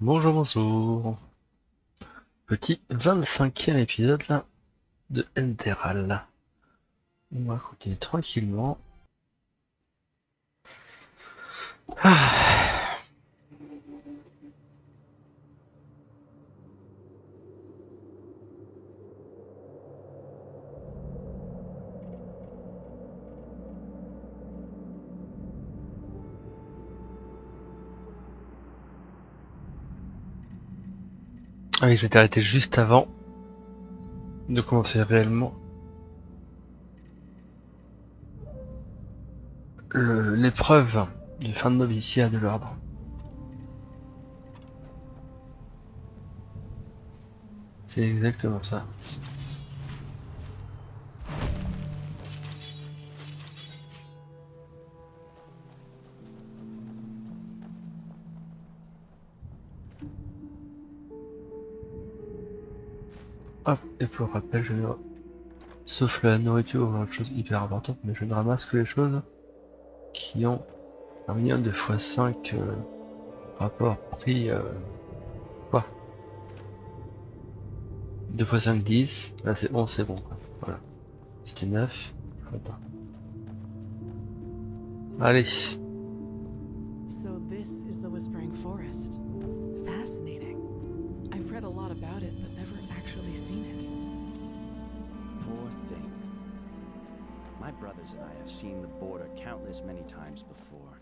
Bonjour, bonjour. Petit 25e épisode là de Enderal. On va continuer tranquillement. Ah. Ah oui, je m'étais arrêté juste avant de commencer réellement l'épreuve de fin de noviciat de l'ordre. C'est exactement ça. Hop, et pour rappel, sauf la nourriture ou autre chose hyper importante, mais je ne ramasse que les choses qui ont un minimum de x5 rapport prix quoi 2 x 5 10, là c'est 11, c'est bon quoi. Voilà. C'était 9, je ferai pas. Allez. So this is the Whispering Forest. Fascinating. I've read a lot about it, but never actually seen it. Poor thing. My brothers and I have seen the border countless many times before.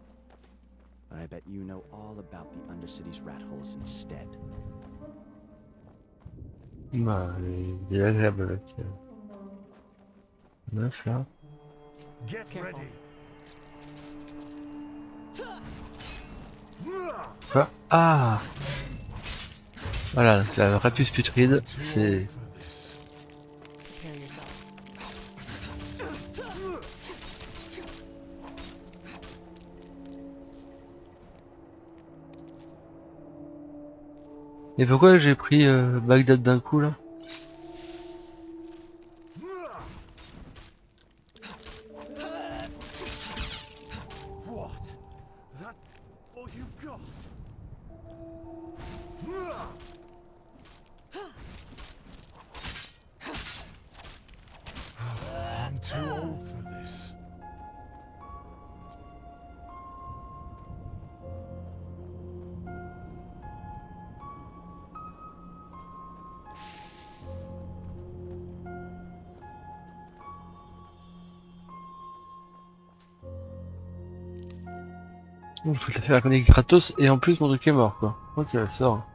But I bet you know all about the Undercity's rat holes instead. Bah, il est agréable avec 9 là. Get Careful. ready. Quoi? Ah! Voilà, la rapus putride, c'est... Prepare yourself. Et pourquoi j'ai pris Bagdad d'un coup là? What? That all you've got? I'm too old for this. Il faut la faire avec gratos et en plus mon truc est mort quoi. Ok, elle sort.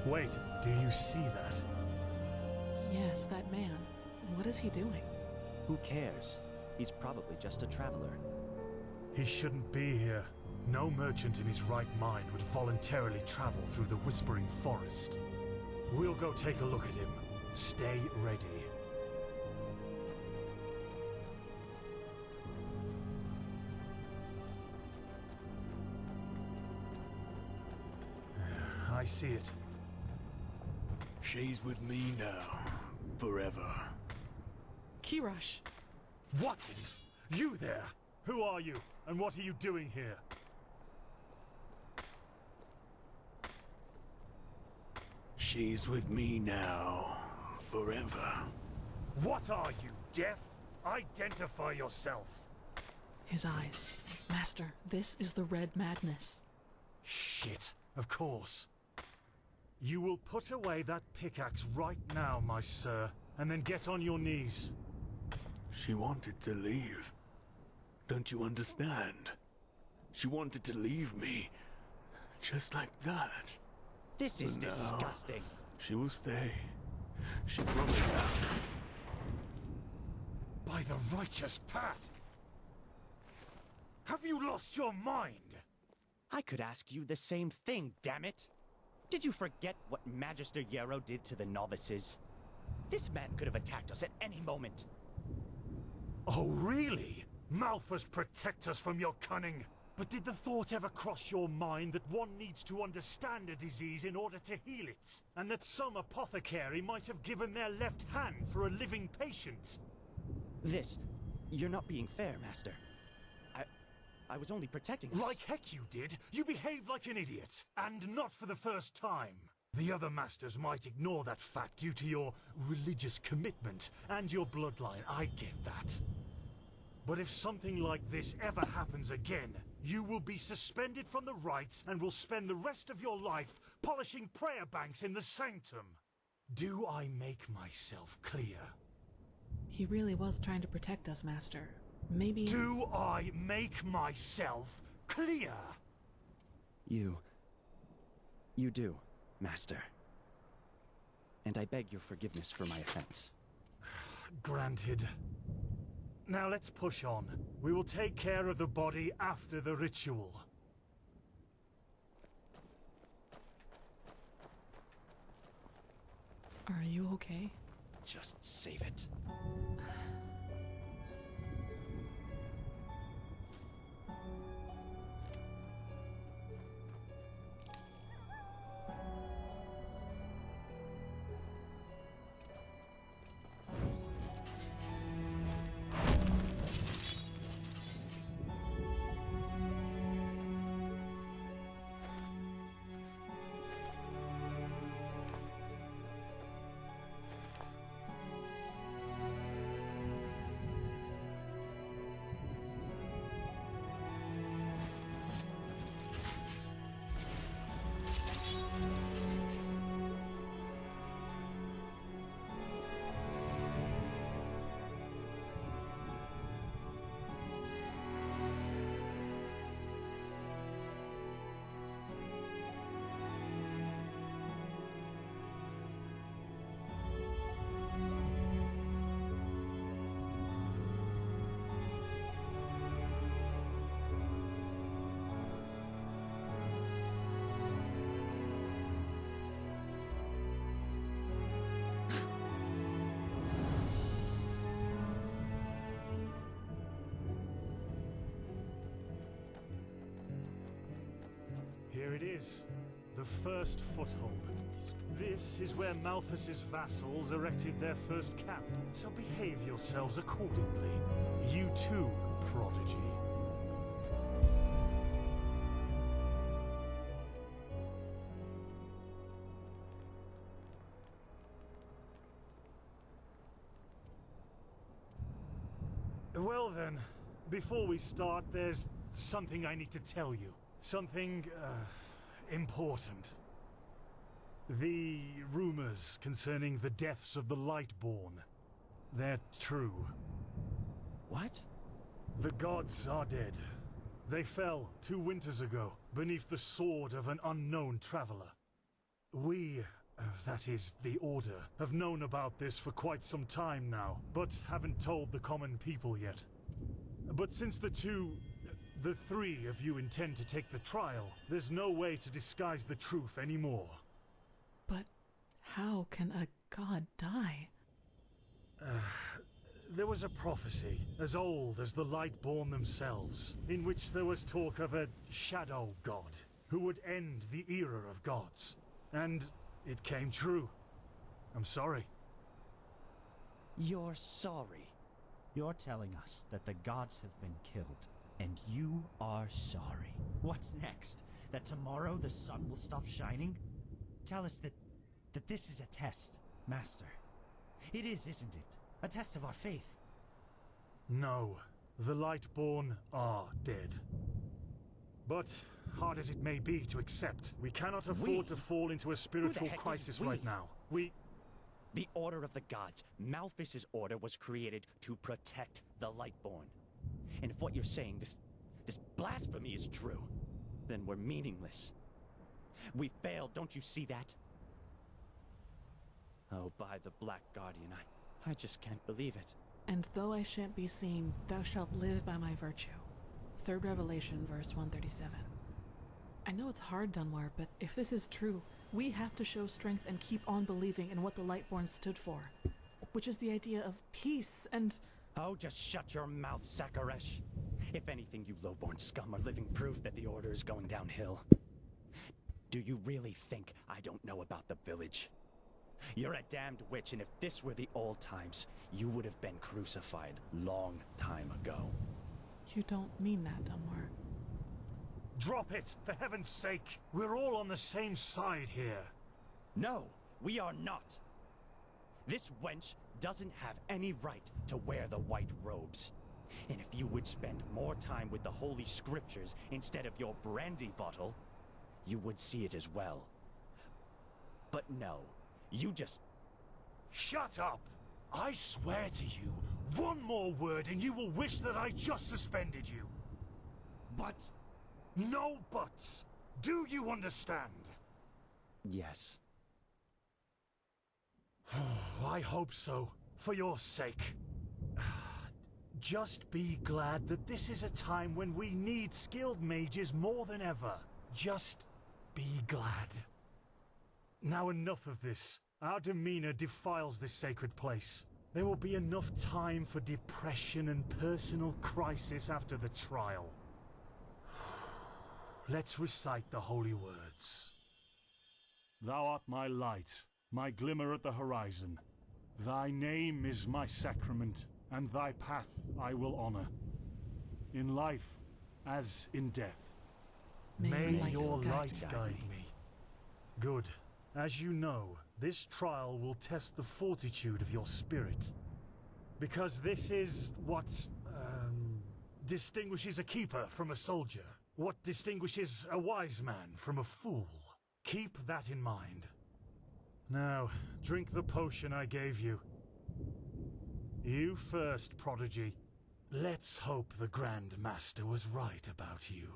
Wait, do you see that? Yes, that man. What is he doing? Who cares? He's probably just a traveler. He shouldn't be here. No merchant in his right mind would voluntarily travel through the Whispering Forest. We'll go take a look at him. Stay ready. I see it. She's with me now, forever. Kirush. What? You there? Who are you? And what are you doing here? She's with me now, forever. What are you, deaf? Identify yourself. His eyes. Master, this is the Red Madness. Shit, of course. You will put away that pickaxe right now, my sir, and then get on your knees. She wanted to leave. Don't you understand? She wanted to leave me. Just like that. This is But now, disgusting. She will stay. She promised that. By the righteous path! Have you lost your mind? I could ask you the same thing, damn it! Did you forget what Magister Yarrow did to the novices? This man could have attacked us at any moment. Oh, really? Malphus, protect us from your cunning. But did the thought ever cross your mind that one needs to understand a disease in order to heal it? And that some apothecary might have given their left hand for a living patient? You're not being fair, Master. I was only protecting us. Like heck you did. You behaved like an idiot. And not for the first time. The other masters might ignore that fact due to your religious commitment and your bloodline. I get that. But if something like this ever happens again, you will be suspended from the rites and will spend the rest of your life polishing prayer banks in the sanctum. Do I make myself clear? He really was trying to protect us, Master. Maybe... Do I make myself clear? You do, Master. And I beg your forgiveness for my offense. Granted. Now let's push on. We will take care of the body after the ritual. Are you okay? Just save it. Here it is, the first foothold. This is where Malthus's vassals erected their first camp, so behave yourselves accordingly. You too, prodigy. Well then, before we start, there's something I need to tell you. Something, important. The rumors concerning the deaths of the Lightborn, they're true. What? The gods are dead. They fell 2 winters ago, beneath the sword of an unknown traveler. We, that is, the Order, have known about this for quite some time now, but haven't told the common people yet. But since the 3 of you intend to take the trial, there's no way to disguise the truth anymore. But how can a god die? There was a prophecy, as old as the Lightborn themselves, in which there was talk of a shadow god, who would end the era of gods. And it came true. I'm sorry. You're sorry. You're telling us that the gods have been killed, and you are sorry. What's next? That tomorrow the sun will stop shining? Tell us that this is a test, Master. It is, isn't it? A test of our faith. No, the Lightborn are dead. But, hard as it may be to accept, we cannot afford to fall into a spiritual heck is crisis we? right now. The Order of the Gods, Malthus's order, was created to protect the Lightborn. And if what you're saying, this blasphemy is true, then we're meaningless. We failed, don't you see that? Oh, by the Black Guardian, I just can't believe it. And though I shan't be seen, thou shalt live by my virtue. 3rd Revelation, verse 137. I know it's hard, Dunmore, but if this is true, we have to show strength and keep on believing in what the Lightborn stood for, which is the idea of peace and... Oh, just shut your mouth, Sakaresh. If anything, you lowborn scum are living proof that the Order is going downhill. Do you really think I don't know about the village? You're a damned witch, and if this were the old times, you would have been crucified long time ago. You don't mean that, Dunmore. Drop it, for heaven's sake. We're all on the same side here. No, we are not. This wench doesn't have any right to wear the white robes. And if you would spend more time with the holy scriptures instead of your brandy bottle, you would see it as well. But no, you just... Shut up! I swear to you, one more word and you will wish that I just suspended you. But... No buts! Do you understand? Yes. I hope so, for your sake. Just be glad that this is a time when we need skilled mages more than ever. Just be glad. Now enough of this. Our demeanor defiles this sacred place. There will be enough time for depression and personal crisis after the trial. Let's recite the holy words. Thou art my light, my glimmer at the horizon. Thy name is my sacrament, and thy path I will honor. In life as in death. May your light guide me. Good. As you know, this trial will test the fortitude of your spirit. Because this is what distinguishes a keeper from a soldier. What distinguishes a wise man from a fool. Keep that in mind. Now, drink the potion I gave you. You first, prodigy. Let's hope the Grand Master was right about you.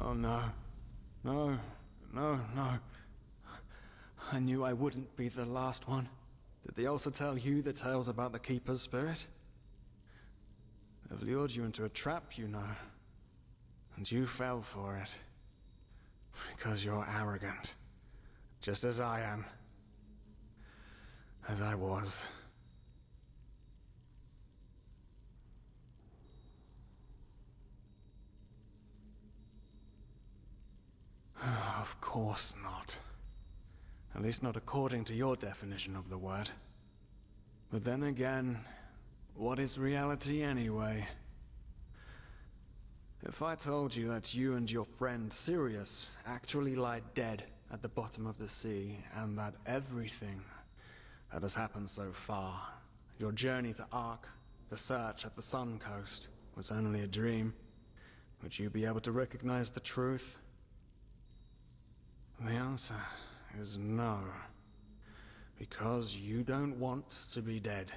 Oh no. No. No, no. I knew I wouldn't be the last one. Did they also tell you the tales about the Keeper's spirit? They've lured you into a trap, you know. And you fell for it. Because you're arrogant. Just as I am. As I was. Of course not. At least not according to your definition of the word. But then again, what is reality anyway? If I told you that you and your friend Sirius actually lie dead at the bottom of the sea, and that everything that has happened so far, your journey to Ark, the search at the Sun Coast, was only a dream, would you be able to recognize the truth? The answer is no. Because you don't want to be dead.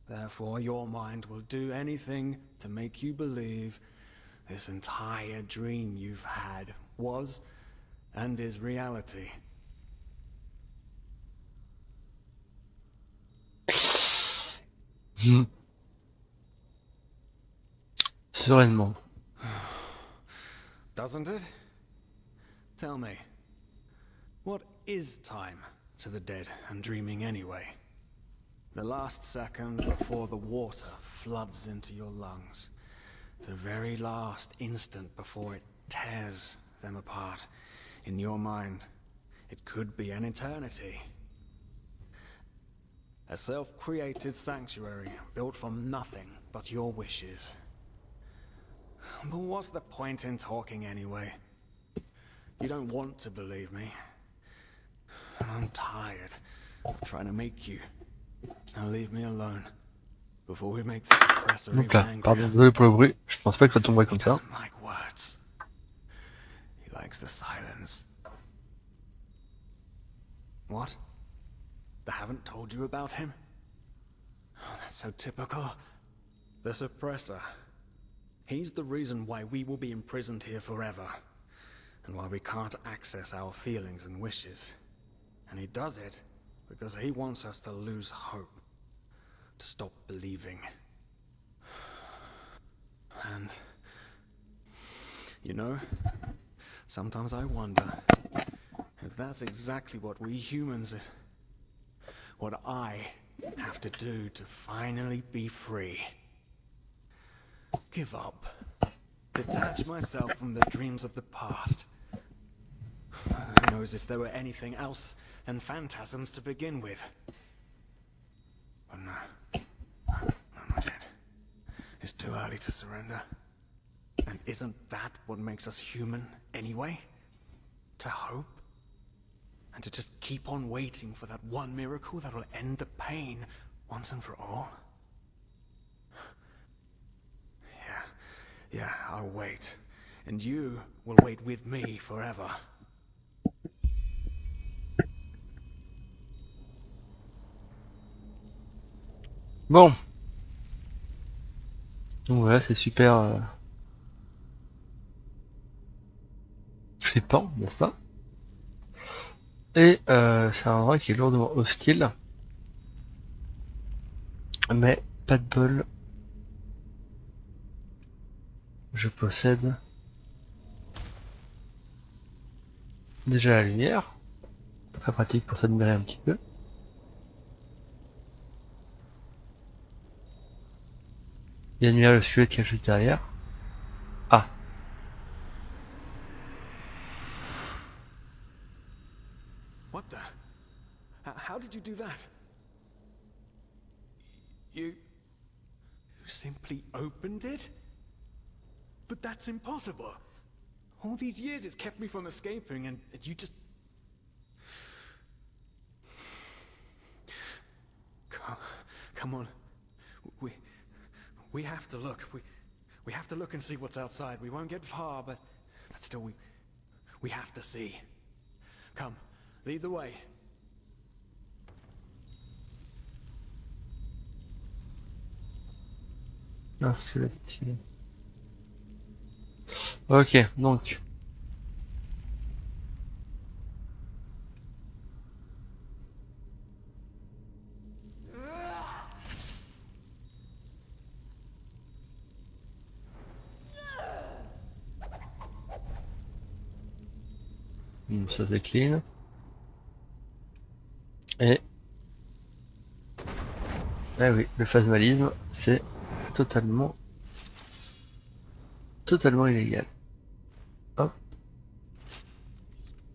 Therefore, your mind will do anything to make you believe this entire dream you've had was and is reality. Sereinement. Doesn't it? Tell me, what is time to the dead and dreaming anyway? The last second before the water floods into your lungs. The very last instant before it tears them apart. In your mind, it could be an eternity. A self-created sanctuary built from nothing but your wishes. But what's the point in talking anyway? You don't want to believe me. I'm tired of trying to make you. Now leave me alone before we make this oppressor Donc even là, pardon, angrier. désolé pour le bruit, je pense pas que ça tomberait He comme ça. doesn't like words. He likes the silence. What? They haven't told you about him? Oh, that's so typical. The suppressor. He's the reason why we will be imprisoned here forever. And why we can't access our feelings and wishes. And he does it because he wants us to lose hope. To stop believing. And... you know, Sometimes I wonder if that's exactly what we humans what I have to do to finally be free. Give up. Detach myself from the dreams of the past. Who knows if there were anything else than phantasms to begin with. But no, not yet. It's too early to surrender. And isn't that what makes us human anyway? To hope? And to just keep on waiting for that one miracle that will end the pain once and for all? Yeah, I'll wait. And you will wait with me forever. Bon. Donc voilà, c'est super flippant, n'est-ce pas? Et c'est un endroit qui est lourdement hostile. Mais pas de bol. Je possède déjà la lumière. Très pratique pour s'admirer un petit peu. Il y a le squelette qui est juste derrière. Ah. What the? How did you do that? You simply opened it? But that's impossible. All these years it's kept me from escaping and you just... Come on. We have to look. We have to look and see what's outside. We won't get far, but still we have to see. Come, lead the way. Un squelette. Ok, donc. Ça décline. Et... Ah oui, le phasmalisme, c'est totalement illégal. Hop.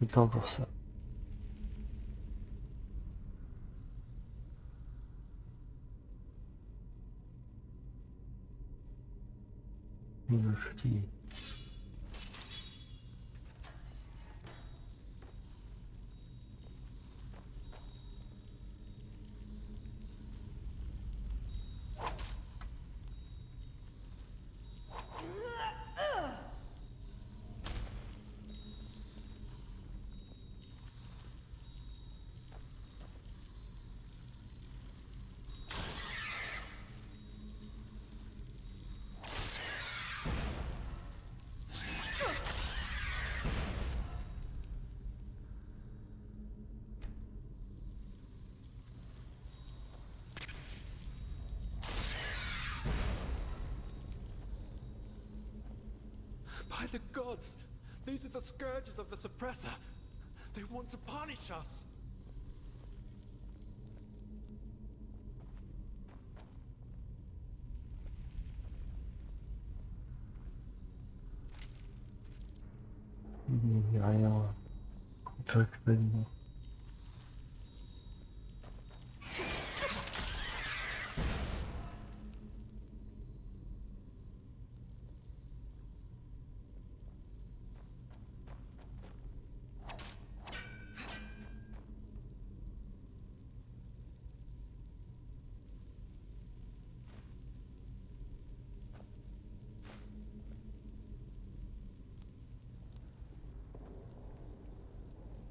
Le temps pour ça. Je suis fatigué. By the gods! These are the scourges of the suppressor. They want to punish us. Il n'y a rien. On peut récupérer du nom.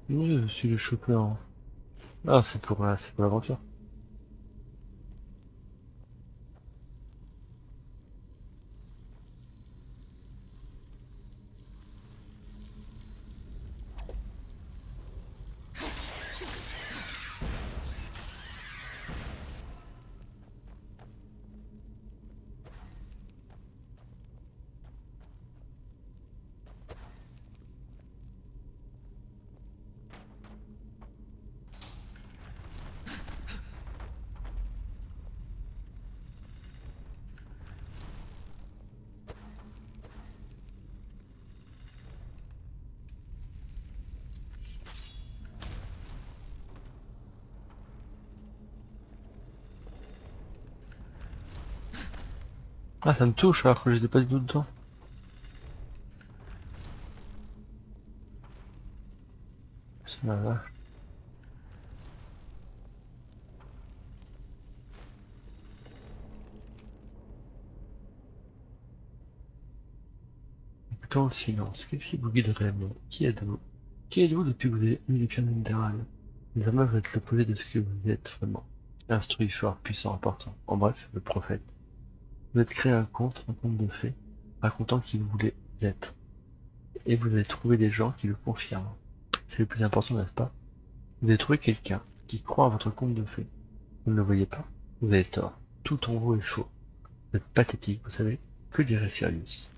Oui, je suis le chocolat. Ah, c'est pour l'aventure. Ah, ça me touche alors que j'étais pas du tout dedans. C'est ma vache. Écoutons le silence. Qu'est-ce qui vous guide réellement? Qui êtes-vous? Qui êtes-vous depuis que vous avez eu les pieds d'Enderal? Désormais, vous êtes l'opposé de ce que vous êtes vraiment. Instruit, fort, puissant, important. En bref, le prophète. Vous êtes créé un conte de fées, racontant qui vous voulez être. Et vous avez trouvé des gens qui le confirment. C'est le plus important, n'est-ce pas? Vous avez trouvé quelqu'un qui croit en votre conte de fées. Vous ne le voyez pas? Vous avez tort. Tout en vous est faux. Vous êtes pathétique, vous savez? Que dirait Sirius?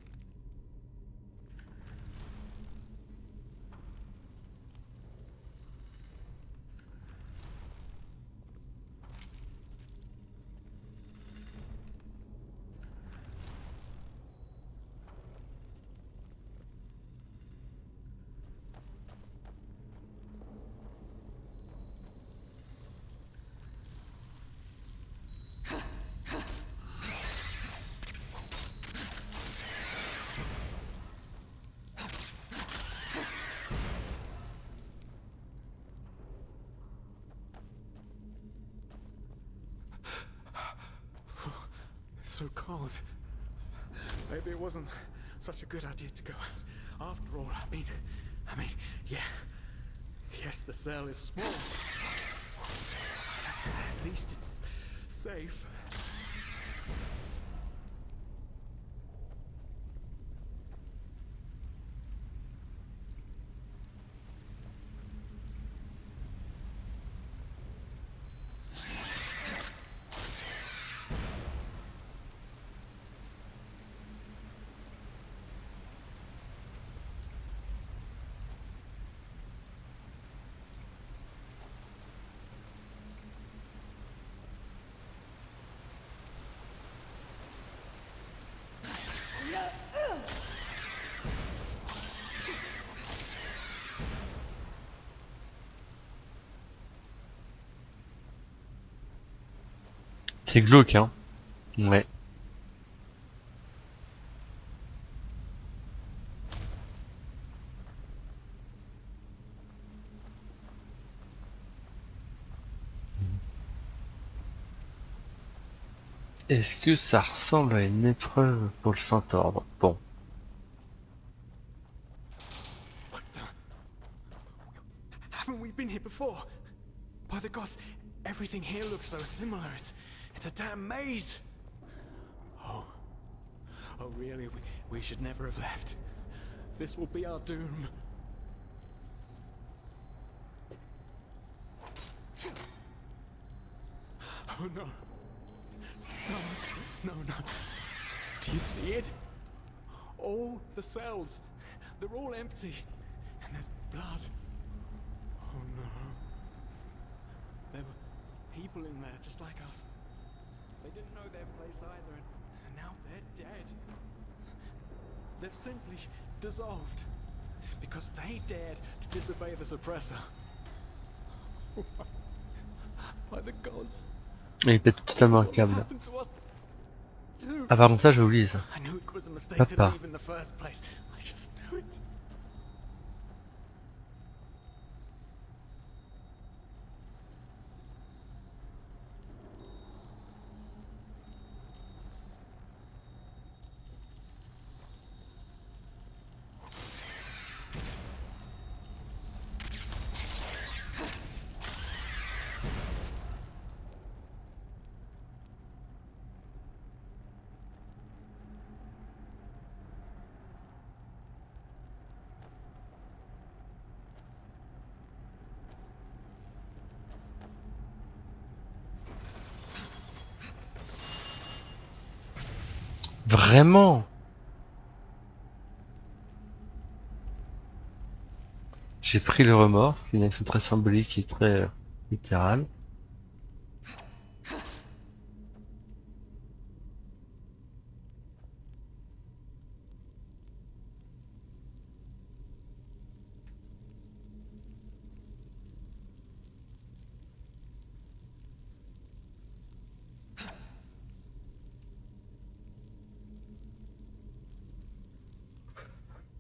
It's so cold. Maybe it wasn't such a good idea to go out. After all, I mean, yeah. Yes, the cell is small. At least it's safe. C'est glauque, hein? Ouais. Est-ce que ça ressemble à une épreuve pour le Saint-Ordre? Bon. What the? Haven't we been here before? By the gods, everything here looks so similar. It's a damn maze. Oh really? We should never have left. This will be our doom. Oh no. No. Do you see it? All the cells. They're all empty. And there's blood. Oh no. There were people in there just like us. They didn't know their place either, and now they're dead. They've simply dissolved. Because they dared to disobey the suppressor. By the gods. Et il pète totalement un câble. Ah par contre ça j'ai oublié ça. I knew it was a mistake to Papa. leave in the first place. I just knew it. Vraiment? J'ai pris le remords, qui est une action très symbolique et très littérale.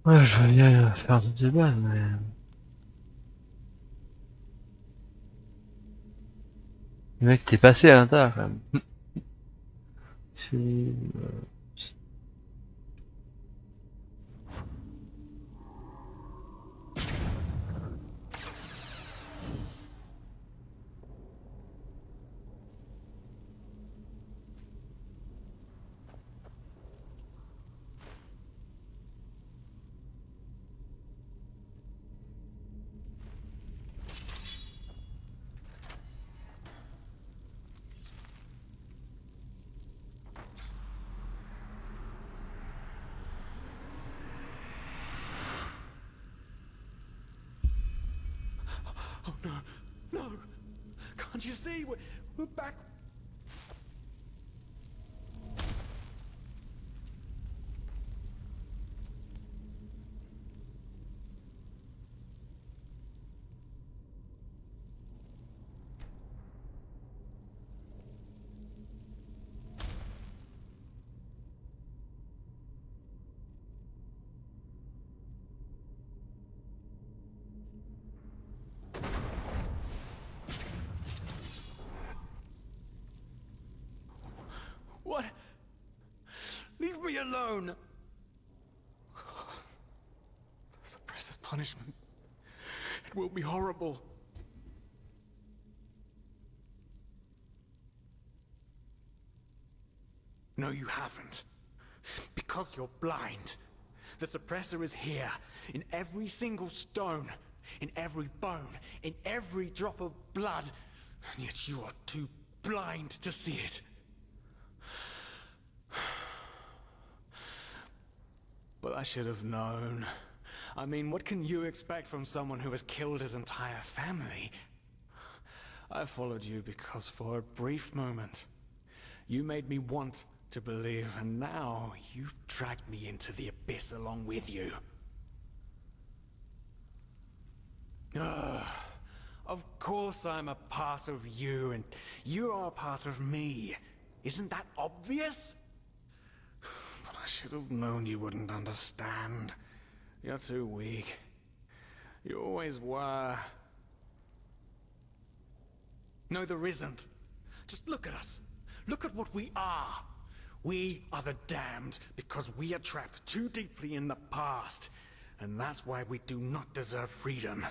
Ouais, je veux bien faire toutes les bases, mais... Le mec, t'es passé à l'intérieur, quand même. Film... Oh no, no! Can't you see? We're back. What? Leave me alone! The suppressor's punishment. It will be horrible. No, you haven't. Because you're blind. The suppressor is here, in every single stone, in every bone, in every drop of blood, and yet you are too blind to see it. But I should have known. I mean, what can you expect from someone who has killed his entire family? I followed you because for a brief moment, you made me want to believe, and now you've dragged me into the abyss along with you. Ugh. Of course I'm a part of you, and you are a part of me. Isn't that obvious? But I should have known you wouldn't understand. You're too weak. You always were. No, there isn't. Just look at us. Look at what we are. We are the damned because we are trapped too deeply in the past. And that's why we do not deserve freedom.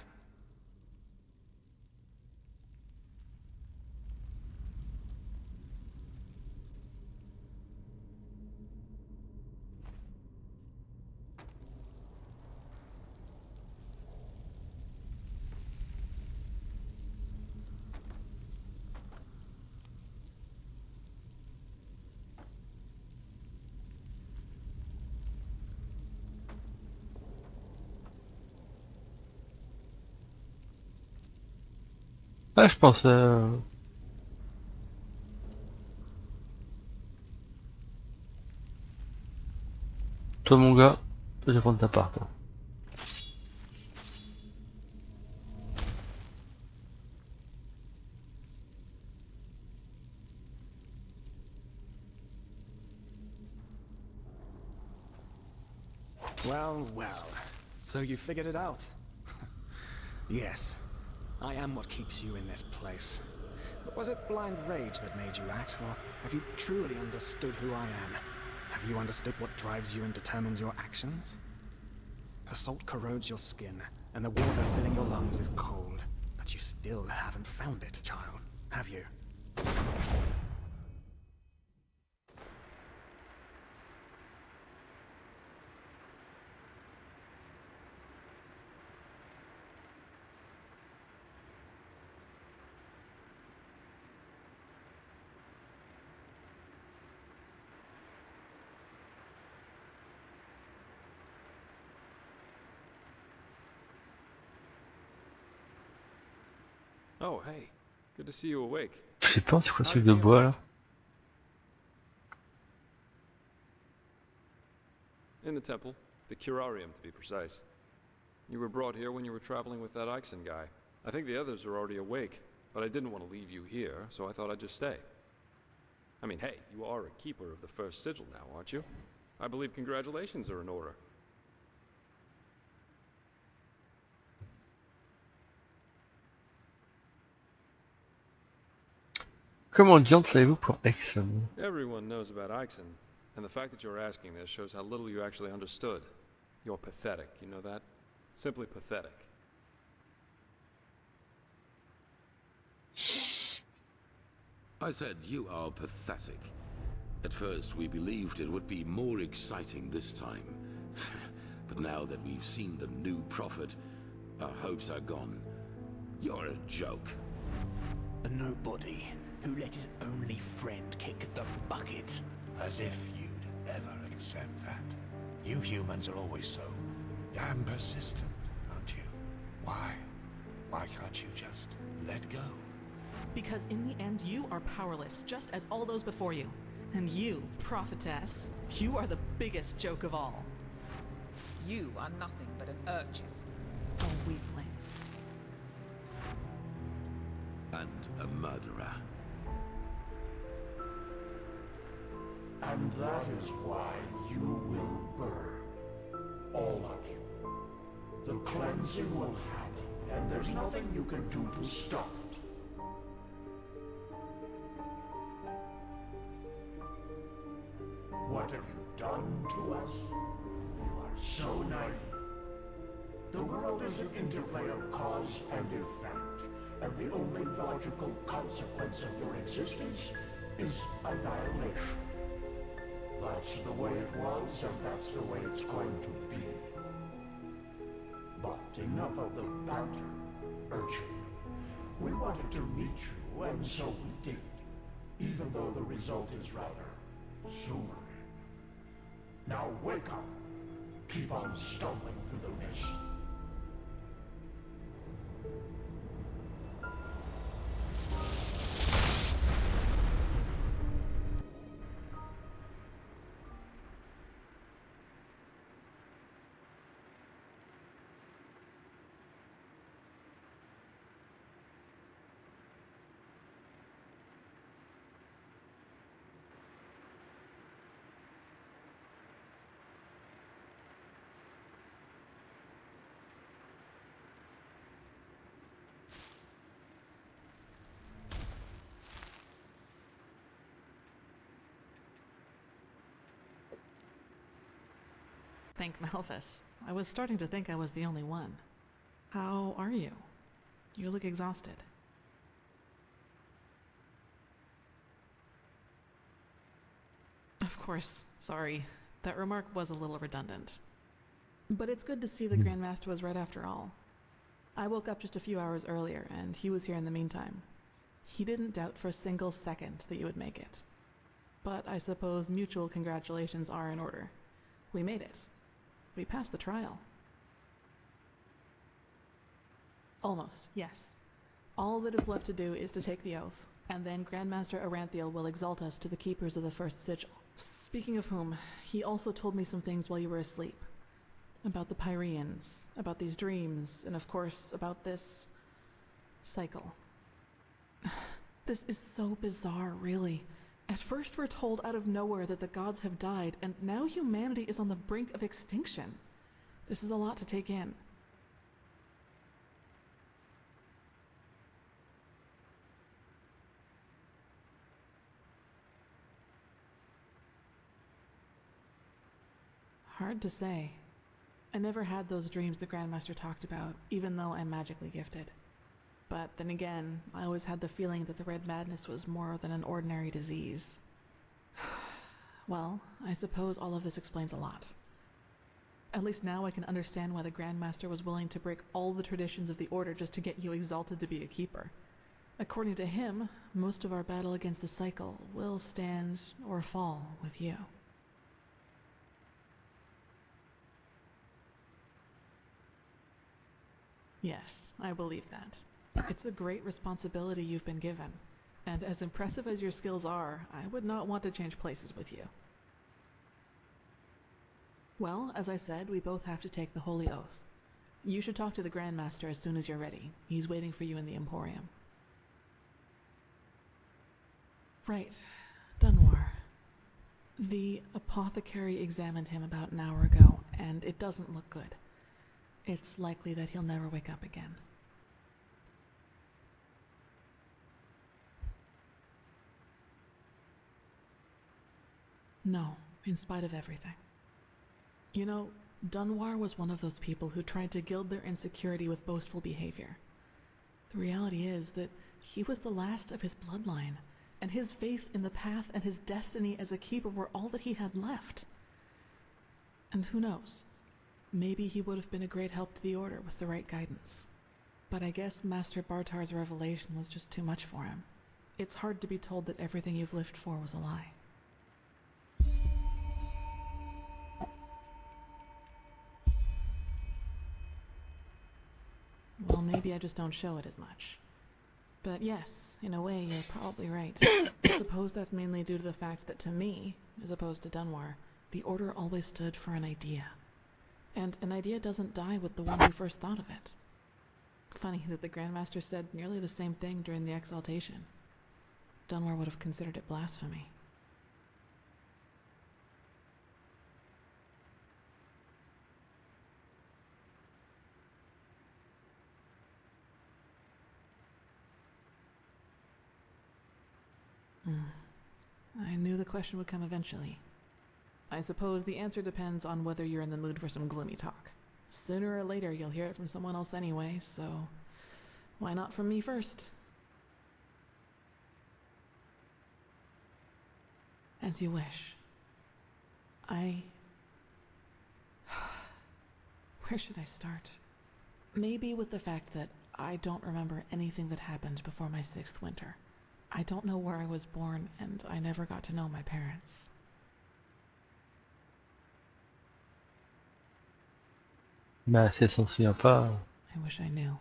Ouais, je pense... Toi, mon gars, je vais prendre ta part, toi. Well, well. So you figured it out? Yes. I am what keeps you in this place. But was it blind rage that made you act, or have you truly understood who I am? Have you understood what drives you and determines your actions? The salt corrodes your skin, and the water filling your lungs is cold. But you still haven't found it, child, have you? Oh, hey. Good to see you awake. Je sais pas, c'est quoi ce How truc you de feeling? bois, là? In the temple. The curarium, to be precise. You were brought here when you were traveling with that Ixon guy. I think the others are already awake, but I didn't want to leave you here, so I thought I'd just stay. I mean, hey, you are a keeper of the first sigil now, aren't you? I believe congratulations are in order. Comment diantre savez-vous pour Exxon? Everyone knows about Ixon, and the fact that you're asking this shows how little you actually understood. You're pathetic, you know that? Simply pathetic. I said you are pathetic. At first we believed it would be more exciting this time. But now that we've seen the new prophet, our hopes are gone. You're a joke. A nobody who let his only friend kick the bucket. As if you'd ever accept that. You humans are always so damn persistent, aren't you? Why? Why can't you just let go? Because in the end, you are powerless, just as all those before you. And you, prophetess, you are the biggest joke of all. You are nothing but an urchin. A weakling. And a murderer. And that is why you will burn. All of you. The cleansing will happen, and there's nothing you can do to stop it. What have you done to us? You are so naive. The world is an interplay of cause and effect, and the only logical consequence of your existence is annihilation. That's the way it was, and that's the way it's going to be. But enough of the banter, urchin. We wanted to meet you, and so we did, even though the result is rather sobering. Now wake up. Keep on stumbling through the mist. Thank Malphus. I was starting to think I was the only one. How are you? You look exhausted. Of course, sorry. That remark was a little redundant. But it's good to see the Grandmaster was right after all. I woke up just a few hours earlier, and he was here in the meantime. He didn't doubt for a single second that you would make it. But I suppose mutual congratulations are in order. We made it. We passed the trial. Almost, yes. All that is left to do is to take the oath, and then Grandmaster Aranthiel will exalt us to the keepers of the first sigil. Speaking of whom, he also told me some things while you were asleep. About the Pyreans, about these dreams, and of course, about this cycle. This is so bizarre, really. At first we're told out of nowhere that the gods have died, and now humanity is on the brink of extinction. This is a lot to take in. Hard to say. I never had those dreams the Grandmaster talked about, even though I'm magically gifted. But then again, I always had the feeling that the Red Madness was more than an ordinary disease. Well, I suppose all of this explains a lot. At least now I can understand why the Grandmaster was willing to break all the traditions of the Order just to get you exalted to be a keeper. According to him, most of our battle against the cycle will stand or fall with you. Yes, I believe that. It's a great responsibility you've been given, and as impressive as your skills are, I would not want to change places with you. Well, as I said, we both have to take the Holy Oath. You should talk to the Grandmaster as soon as you're ready. He's waiting for you in the Emporium. Right. Dunwar. The apothecary examined him about an hour ago, and it doesn't look good. It's likely that he'll never wake up again. No, in spite of everything. You know, Dunwar was one of those people who tried to gild their insecurity with boastful behavior. The reality is that he was the last of his bloodline, and his faith in the path and his destiny as a keeper were all that he had left. And who knows, maybe he would have been a great help to the Order with the right guidance. But I guess Master Bartar's revelation was just too much for him. It's hard to be told that everything you've lived for was a lie. Well, maybe I just don't show it as much. But yes, in a way, you're probably right. I suppose that's mainly due to the fact that to me, as opposed to Dunwar, the Order always stood for an idea. And an idea doesn't die with the one who first thought of it. Funny that the Grandmaster said nearly the same thing during the Exaltation. Dunwar would have considered it blasphemy. I knew the question would come eventually. I suppose the answer depends on whether you're in the mood for some gloomy talk. Sooner or later you'll hear it from someone else anyway, so why not from me first? As you wish. Where should I start? Maybe with the fact that I don't remember anything that happened before my 6th winter. I don't know where I was born, and I never got to know my parents. Mais si elle s'en souvient pas, I wish I knew.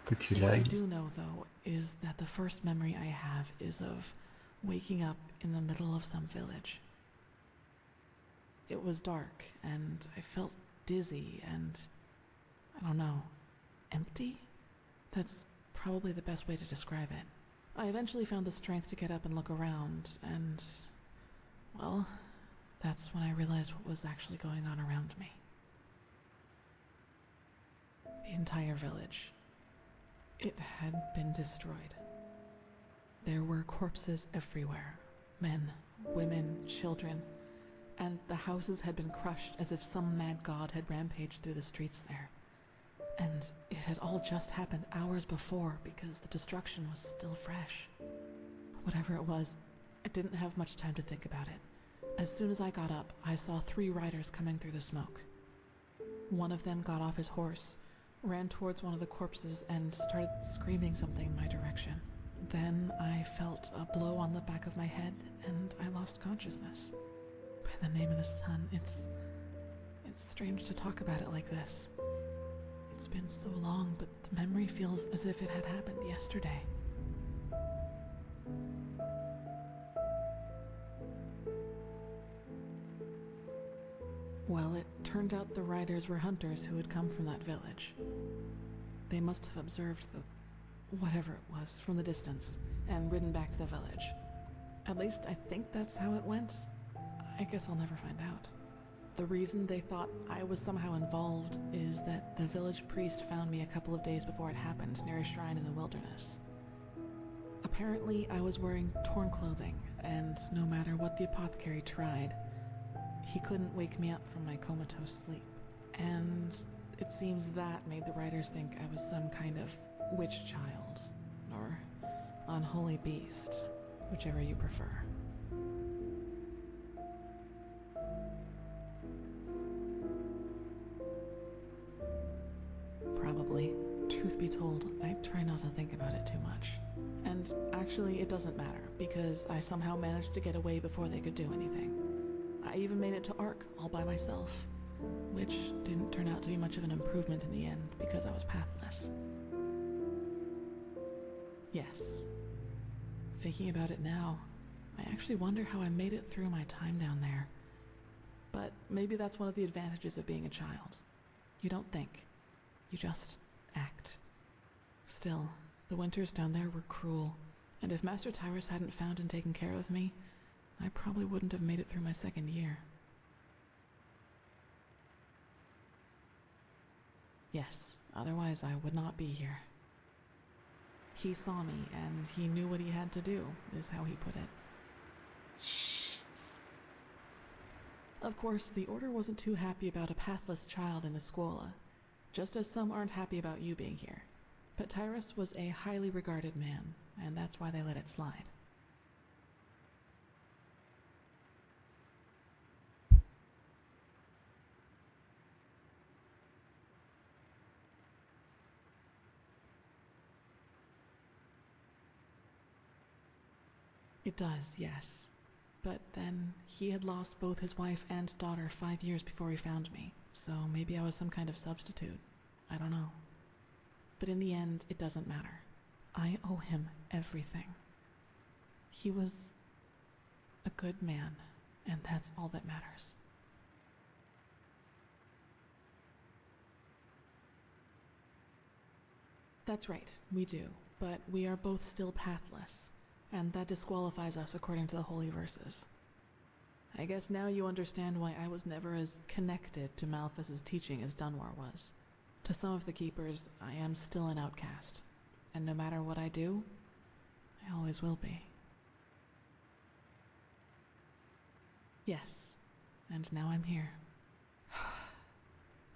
peut qu'il What I aille. do know, though, is that the first memory I have is of waking up in the middle of some village. It was dark, and I felt dizzy and, I don't know, empty? That's probably the best way to describe it. I eventually found the strength to get up and look around, and, well, that's when I realized what was actually going on around me. The entire village. It had been destroyed. There were corpses everywhere. Men, women, children. And the houses had been crushed as if some mad god had rampaged through the streets there. And it had all just happened hours before because the destruction was still fresh. Whatever it was, I didn't have much time to think about it. As soon as I got up, I saw 3 riders coming through the smoke. One of them got off his horse, ran towards one of the corpses, and started screaming something in my direction. Then I felt a blow on the back of my head, and I lost consciousness. By the name of the sun, it's strange to talk about it like this. It's been so long, but the memory feels as if it had happened yesterday. Well, it turned out the riders were hunters who had come from that village. They must have observed the whatever it was from the distance and ridden back to the village. At least I think that's how it went. I guess I'll never find out. The reason they thought I was somehow involved is that the village priest found me a couple of days before it happened near a shrine in the wilderness. Apparently, I was wearing torn clothing, and no matter what the apothecary tried, he couldn't wake me up from my comatose sleep. And it seems that made the writers think I was some kind of witch child, or unholy beast, whichever you prefer. Probably. Truth be told, I try not to think about it too much. And actually, it doesn't matter, because I somehow managed to get away before they could do anything. I even made it to Ark all by myself, which didn't turn out to be much of an improvement in the end because I was pathless. Yes. Thinking about it now, I actually wonder how I made it through my time down there. But maybe that's one of the advantages of being a child. You don't think. You just act. Still, the winters down there were cruel, and if Master Tyrus hadn't found and taken care of me, I probably wouldn't have made it through my 2nd year. Yes, otherwise I would not be here. He saw me, and he knew what he had to do, is how he put it. Of course, the Order wasn't too happy about a pathless child in the Scuola, just as some aren't happy about you being here. But Tyrus was a highly regarded man, and that's why they let it slide. It does, yes. But then, he had lost both his wife and daughter 5 years before he found me, so maybe I was some kind of substitute. I don't know. But in the end, it doesn't matter. I owe him everything. He was a good man, and that's all that matters. That's right, we do, but we are both still pathless, and that disqualifies us according to the holy verses. I guess now you understand why I was never as connected to Malphas's teaching as Dunwar was. To some of the Keepers, I am still an outcast, and no matter what I do, I always will be. Yes, and now I'm here.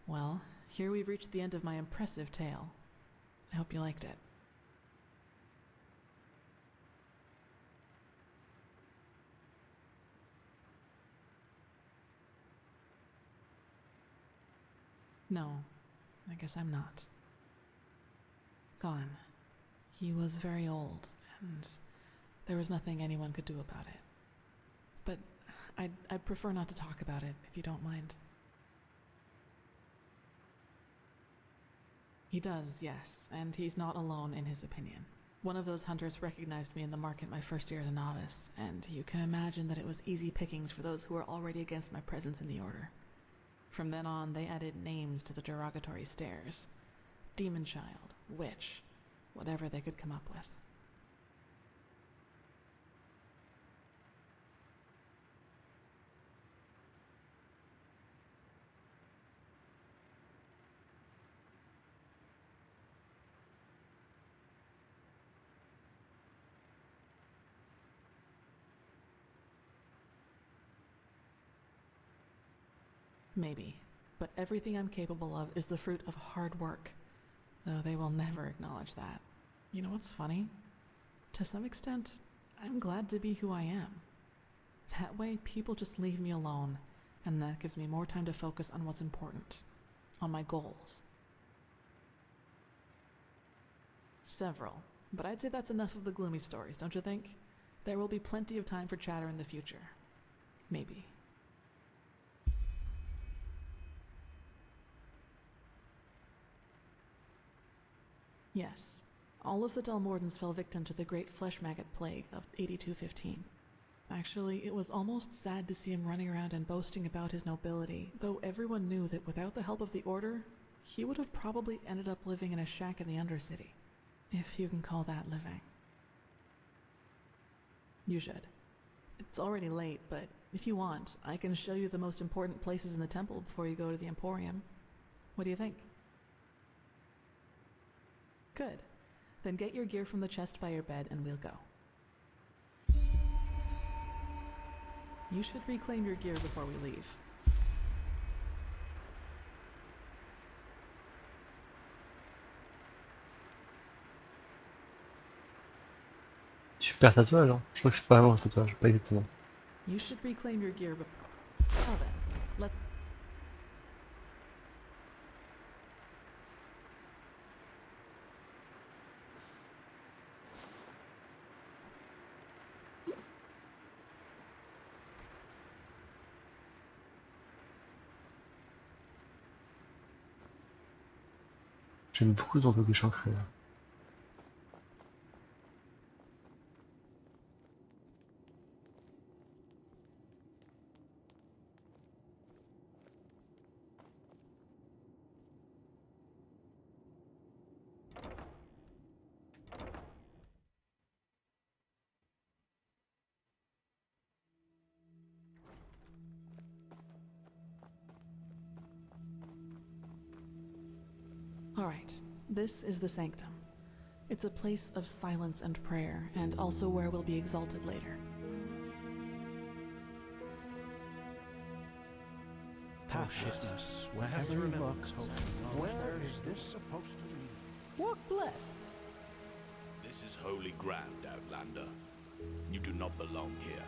Well, here we've reached the end of my impressive tale. I hope you liked it. No, I guess I'm not. Gone. He was very old, and there was nothing anyone could do about it. But I'd prefer not to talk about it, if you don't mind. He does, yes, and he's not alone in his opinion. One of those hunters recognized me in the market my first year as a novice, and you can imagine that it was easy pickings for those who were already against my presence in the Order. From then on, they added names to the derogatory stares. Demon Child, Witch, whatever they could come up with. Maybe, but everything I'm capable of is the fruit of hard work, though they will never acknowledge that. You know what's funny? To some extent, I'm glad to be who I am. That way, people just leave me alone, and that gives me more time to focus on what's important, on my goals. Several, but I'd say that's enough of the gloomy stories, don't you think? There will be plenty of time for chatter in the future. Maybe. Yes, all of the Dalmordans fell victim to the great flesh maggot plague of 8215. Actually, it was almost sad to see him running around and boasting about his nobility, though everyone knew that without the help of the Order, he would have probably ended up living in a shack in the Undercity. If you can call that living. You should. It's already late, but if you want, I can show you the most important places in the temple before you go to the Emporium. What do you think? Good. Then get your gear from the chest by your bed and we'll go. You should reclaim your gear before we leave. Super tatouage, hein. Je crois que c'est pas vraiment un tatouage, pas exactement. You should reclaim your gear before... Now then, let's... J'aime beaucoup ton truc échancré là. Alright, this is the sanctum. It's a place of silence and prayer, and also where we'll be exalted later. Paciousness, wherever you look. Where is this supposed to lead? Walk blessed. This is holy ground, Outlander. You do not belong here.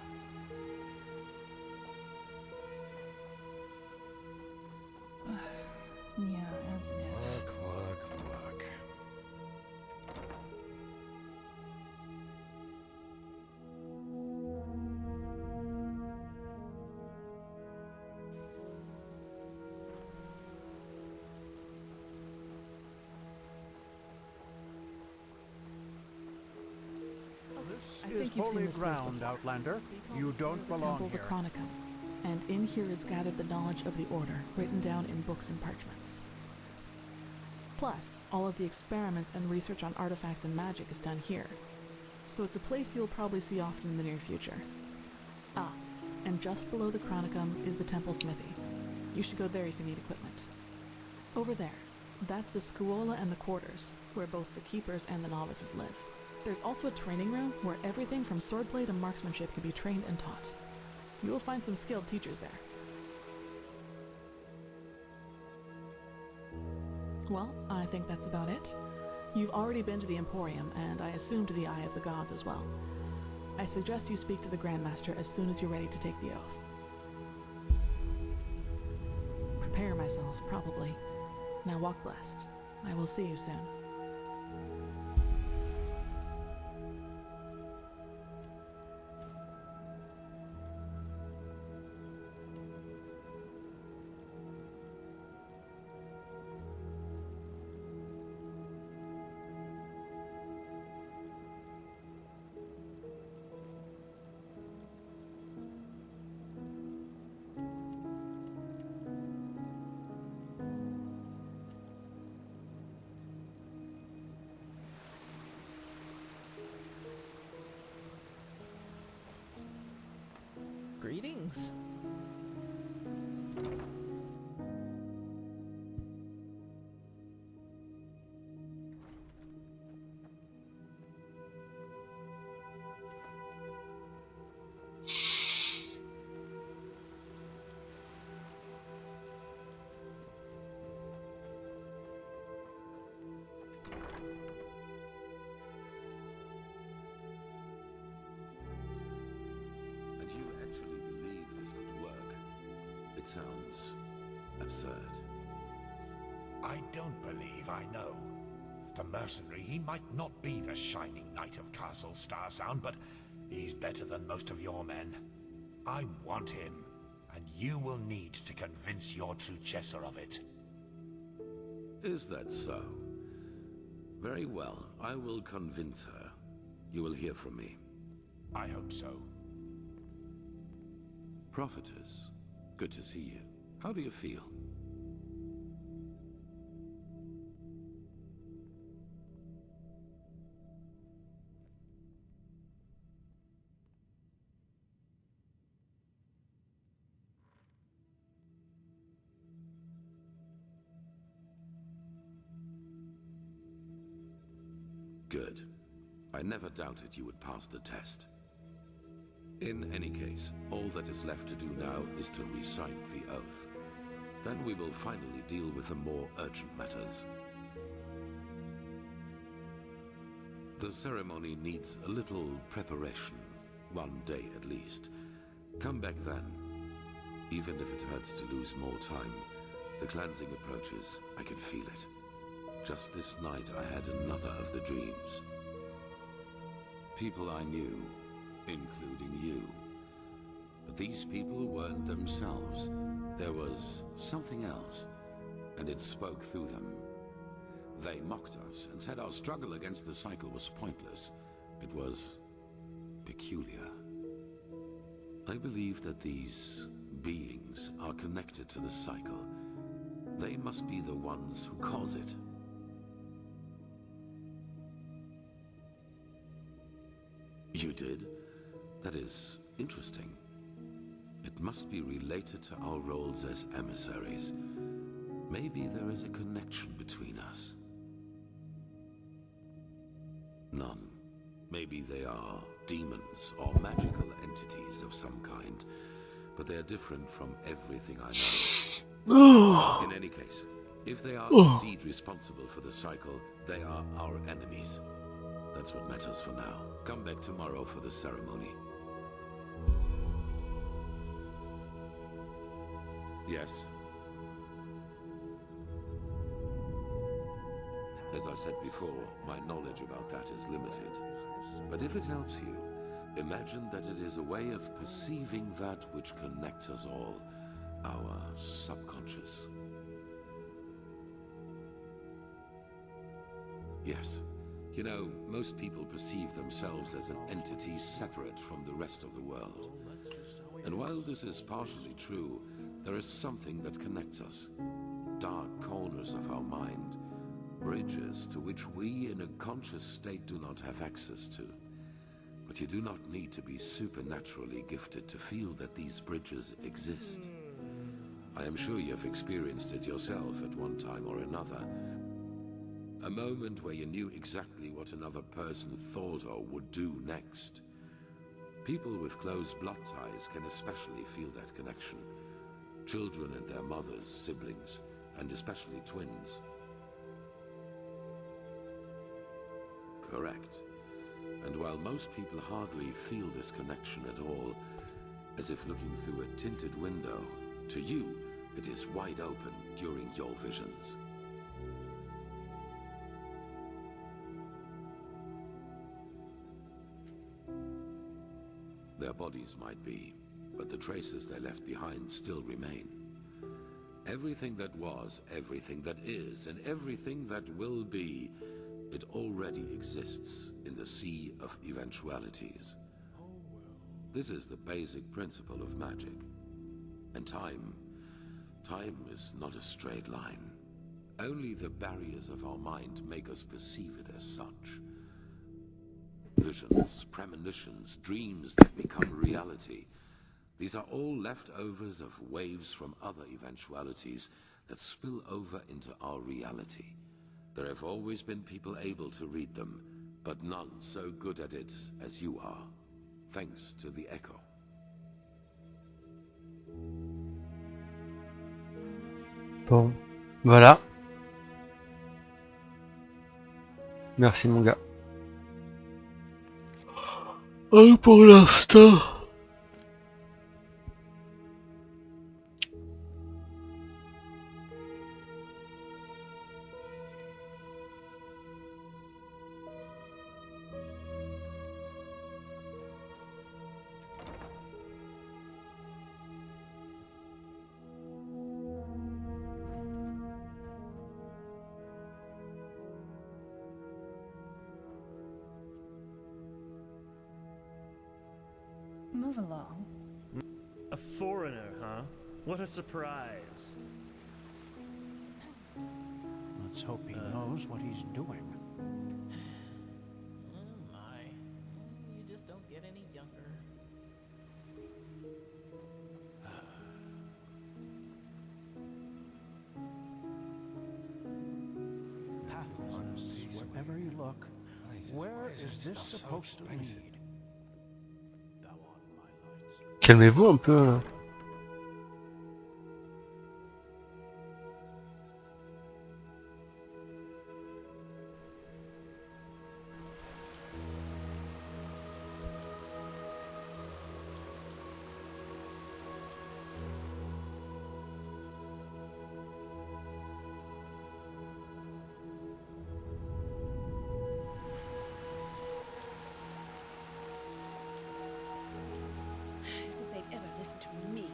Yeah, as if. Work. I think you've seen this place before. Outlander. They call this part of the temple the Chronicum, and in here is gathered the knowledge of the Order, written down in books and parchments. Plus, all of the experiments and research on artifacts and magic is done here, so it's a place you'll probably see often in the near future. Ah, and just below the Chronicum is the temple smithy. You should go there if you need equipment. Over there, that's the scuola and the quarters, where both the keepers and the novices live. There's also a training room where everything from swordplay to marksmanship can be trained and taught. You will find some skilled teachers there. Well, I think that's about it. You've already been to the Emporium, and I assume to the Eye of the Gods as well. I suggest you speak to the Grandmaster as soon as you're ready to take the oath. Prepare myself, probably. Now walk blessed. I will see you soon. Greetings. And you actually believe this could work? It sounds absurd. I don't believe I know. The mercenary, he might not be the shining knight of Castle Starsound, but he's better than most of your men. I want him, and you will need to convince your true Chesser of it. Is that so? Very well, I will convince her. You will hear from me. I hope so. Prophetess, good to see you. How do you feel? Good. I never doubted you would pass the test. In any case, all that is left to do now is to recite the oath. Then we will finally deal with the more urgent matters. The ceremony needs a little preparation, 1 day at least. Come back then. Even if it hurts to lose more time, the cleansing approaches. I can feel it. Just this night I had another of the dreams. People I knew, including you. But these people weren't themselves. There was something else, and it spoke through them. They mocked us and said our struggle against the cycle was pointless. It was peculiar. I believe that these beings are connected to the cycle. They must be the ones who cause it. You did? That is interesting. It must be related to our roles as emissaries. Maybe there is a connection between us. None. Maybe they are demons or magical entities of some kind, but they are different from everything I know. In any case, if they are indeed responsible for the cycle, they are our enemies. That's what matters for now. Come back tomorrow for the ceremony. Yes. As I said before, my knowledge about that is limited. But if it helps you, imagine that it is a way of perceiving that which connects us all, our subconscious. Yes. You know, most people perceive themselves as an entity separate from the rest of the world. And while this is partially true, there is something that connects us. Dark corners of our mind. Bridges to which we in a conscious state do not have access to. But you do not need to be supernaturally gifted to feel that these bridges exist. I am sure you have experienced it yourself at one time or another. A moment where you knew exactly what another person thought or would do next. People with close blood ties can especially feel that connection. Children and their mothers, siblings, and especially twins. Correct. And while most people hardly feel this connection at all, as if looking through a tinted window, to you it is wide open during your visions. Their bodies might be, but the traces they left behind still remain. Everything that was, everything that is, and everything that will be, it already exists in the sea of eventualities. This is the basic principle of magic. And time is not a straight line. Only the barriers of our mind make us perceive it as such. Visions, premonitions, dreams that become reality. These are all leftovers of waves from other eventualities that spill over into our reality. There have always been people able to read them, but none so good at it as you are, thanks to the echo. Bon, voilà. Merci mon gars. Pour l'instant. Move along. A foreigner, huh? What a surprise. Let's hope he knows what he's doing. Oh my. You just don't get any younger. Pathlessness, wherever you look. Where is this supposed to lead? Calmez-vous un peu là. As if they'd ever listen to me.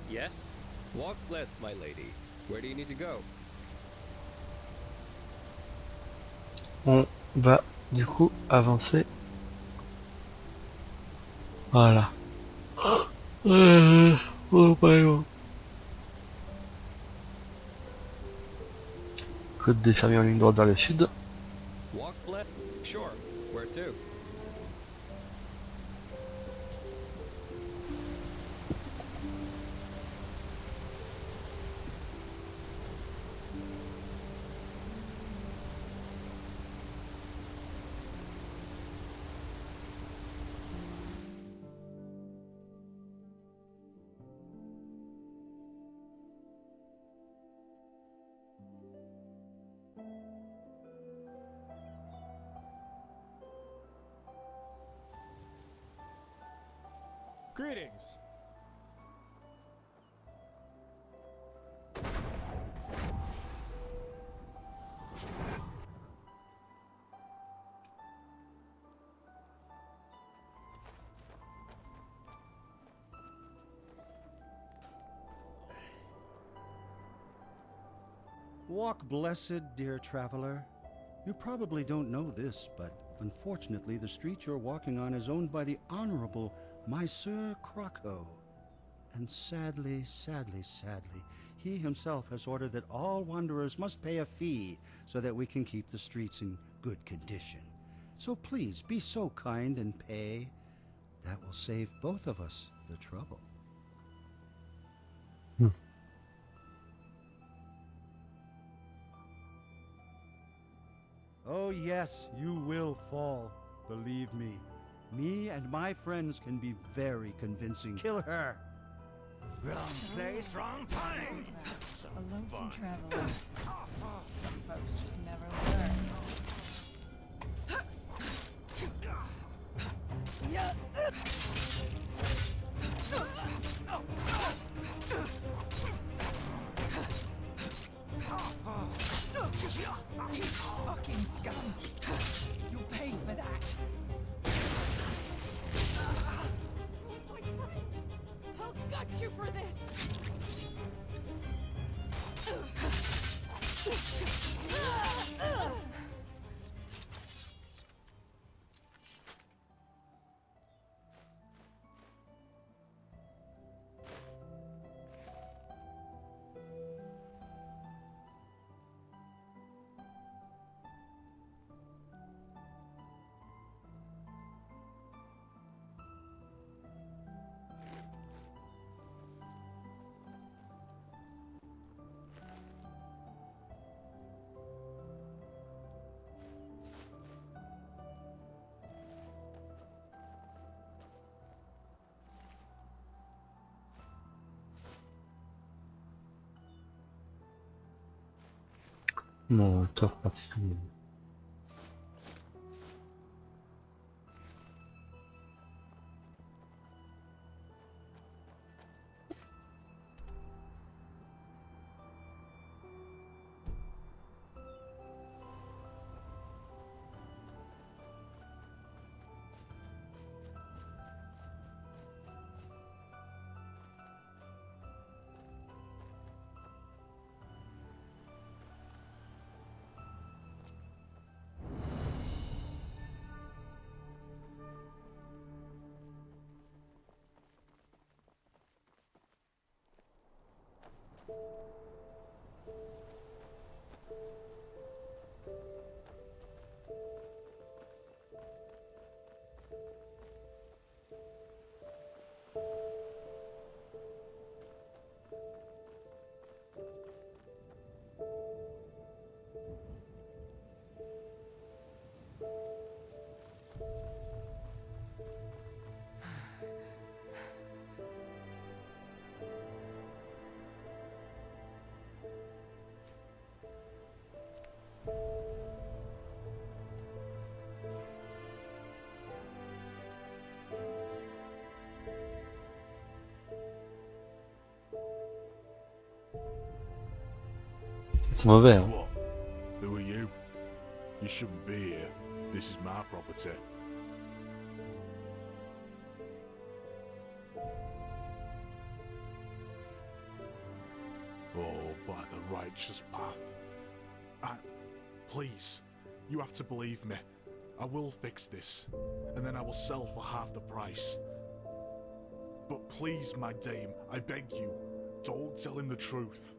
Yes? Walk blessed, my lady. Where do you need to go? On va du coup avancer. Voilà. Côte des fermiers en ligne droite vers le sud. Walk blessed? Sure. Where to? Greetings. Walk blessed, dear traveler. You probably don't know this, but unfortunately the street you're walking on is owned by the Honorable Monsieur Croco. And sadly, he himself has ordered that all wanderers must pay a fee so that we can keep the streets in good condition. So please, be so kind and pay. That will save both of us the trouble. Oh yes, you will fall, believe me. Me and my friends can be very convincing. Kill her! Wrong place, wrong time! A lonesome traveler. Some folks just never learn. You fucking scum! You paid for that! Who's my friend? I'll gut you for this! Mon tort particulier. C'est mauvais, hein. What? Who are you? You shouldn't be here. This is my property. or by the righteous path. Please, you have to believe me. I will fix this, and then I will sell for half the price. But please, my dame, I beg you, don't tell him the truth.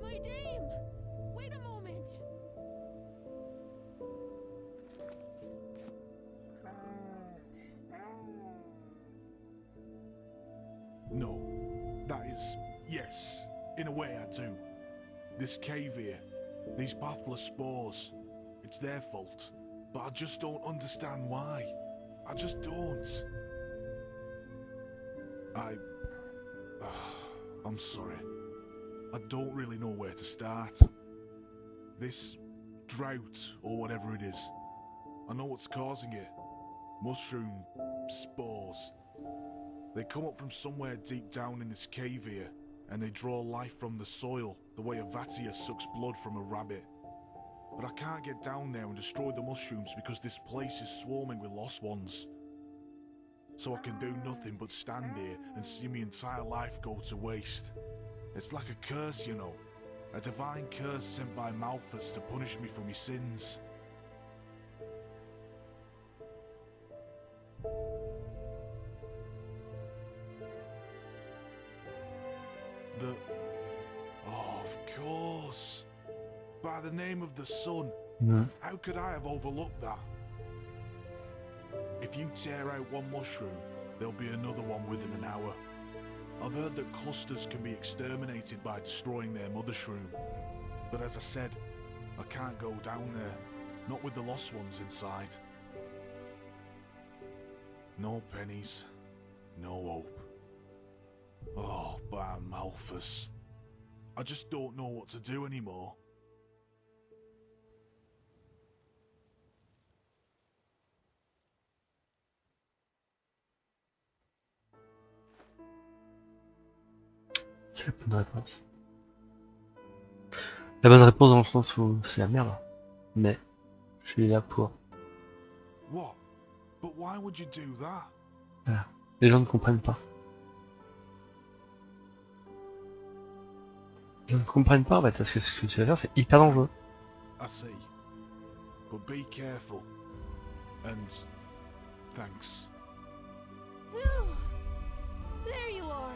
My dame! Wait a moment! No, that is, yes, in a way I do. This cave here, these pathless spores, it's their fault, but I just don't understand why. I just don't. I'm sorry. I don't really know where to start. This drought, or whatever it is, I know what's causing it. Mushroom spores. They come up from somewhere deep down in this cave here, and they draw life from the soil, the way a vatia sucks blood from a rabbit. But I can't get down there and destroy the mushrooms because this place is swarming with lost ones. So I can do nothing but stand here and see my entire life go to waste. It's like a curse, you know. A divine curse sent by Malthus to punish me for my sins. Oh, of course. By the name of the sun. How could I have overlooked that? If you tear out one mushroom, there'll be another one within an hour. I've heard that clusters can be exterminated by destroying their mother shroom. But as I said, I can't go down there. Not with the lost ones inside. No pennies. No hope. Oh, by Malthus. I just don't know what to do anymore. C'est la bonne réponse. La bonne réponse dans le sens où c'est la merde. Mais je suis là pour. What? But why would you do that? Voilà. Les gens ne comprennent pas. Les gens ne comprennent pas en fait, parce que ce que tu vas faire c'est hyper dangereux. I see. But be careful. And thanks. Phew. There you are.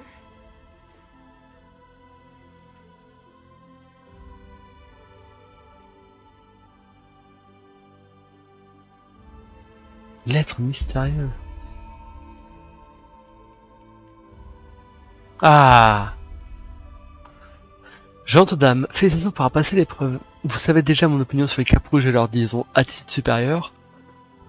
Lettre mystérieuse. Ah! Gentes dames, félicitations pour avoir passé l'épreuve. Vous savez déjà mon opinion sur les capes rouges et leur liaison attitude supérieure,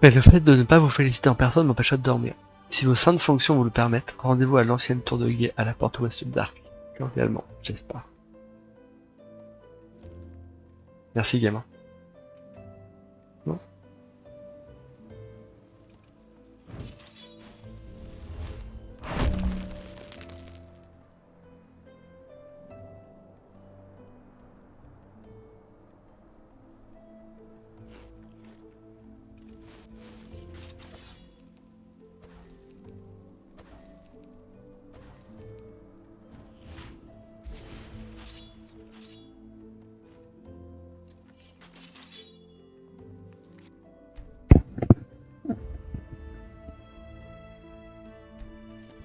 mais le fait de ne pas vous féliciter en personne m'empêcha de dormir. Si vos saintes fonctions vous le permettent, rendez-vous à l'ancienne tour de guet à la porte ouest d'Arc. Cordialement, j'espère. Merci gamin. Bon.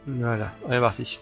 Voilà, on est parti.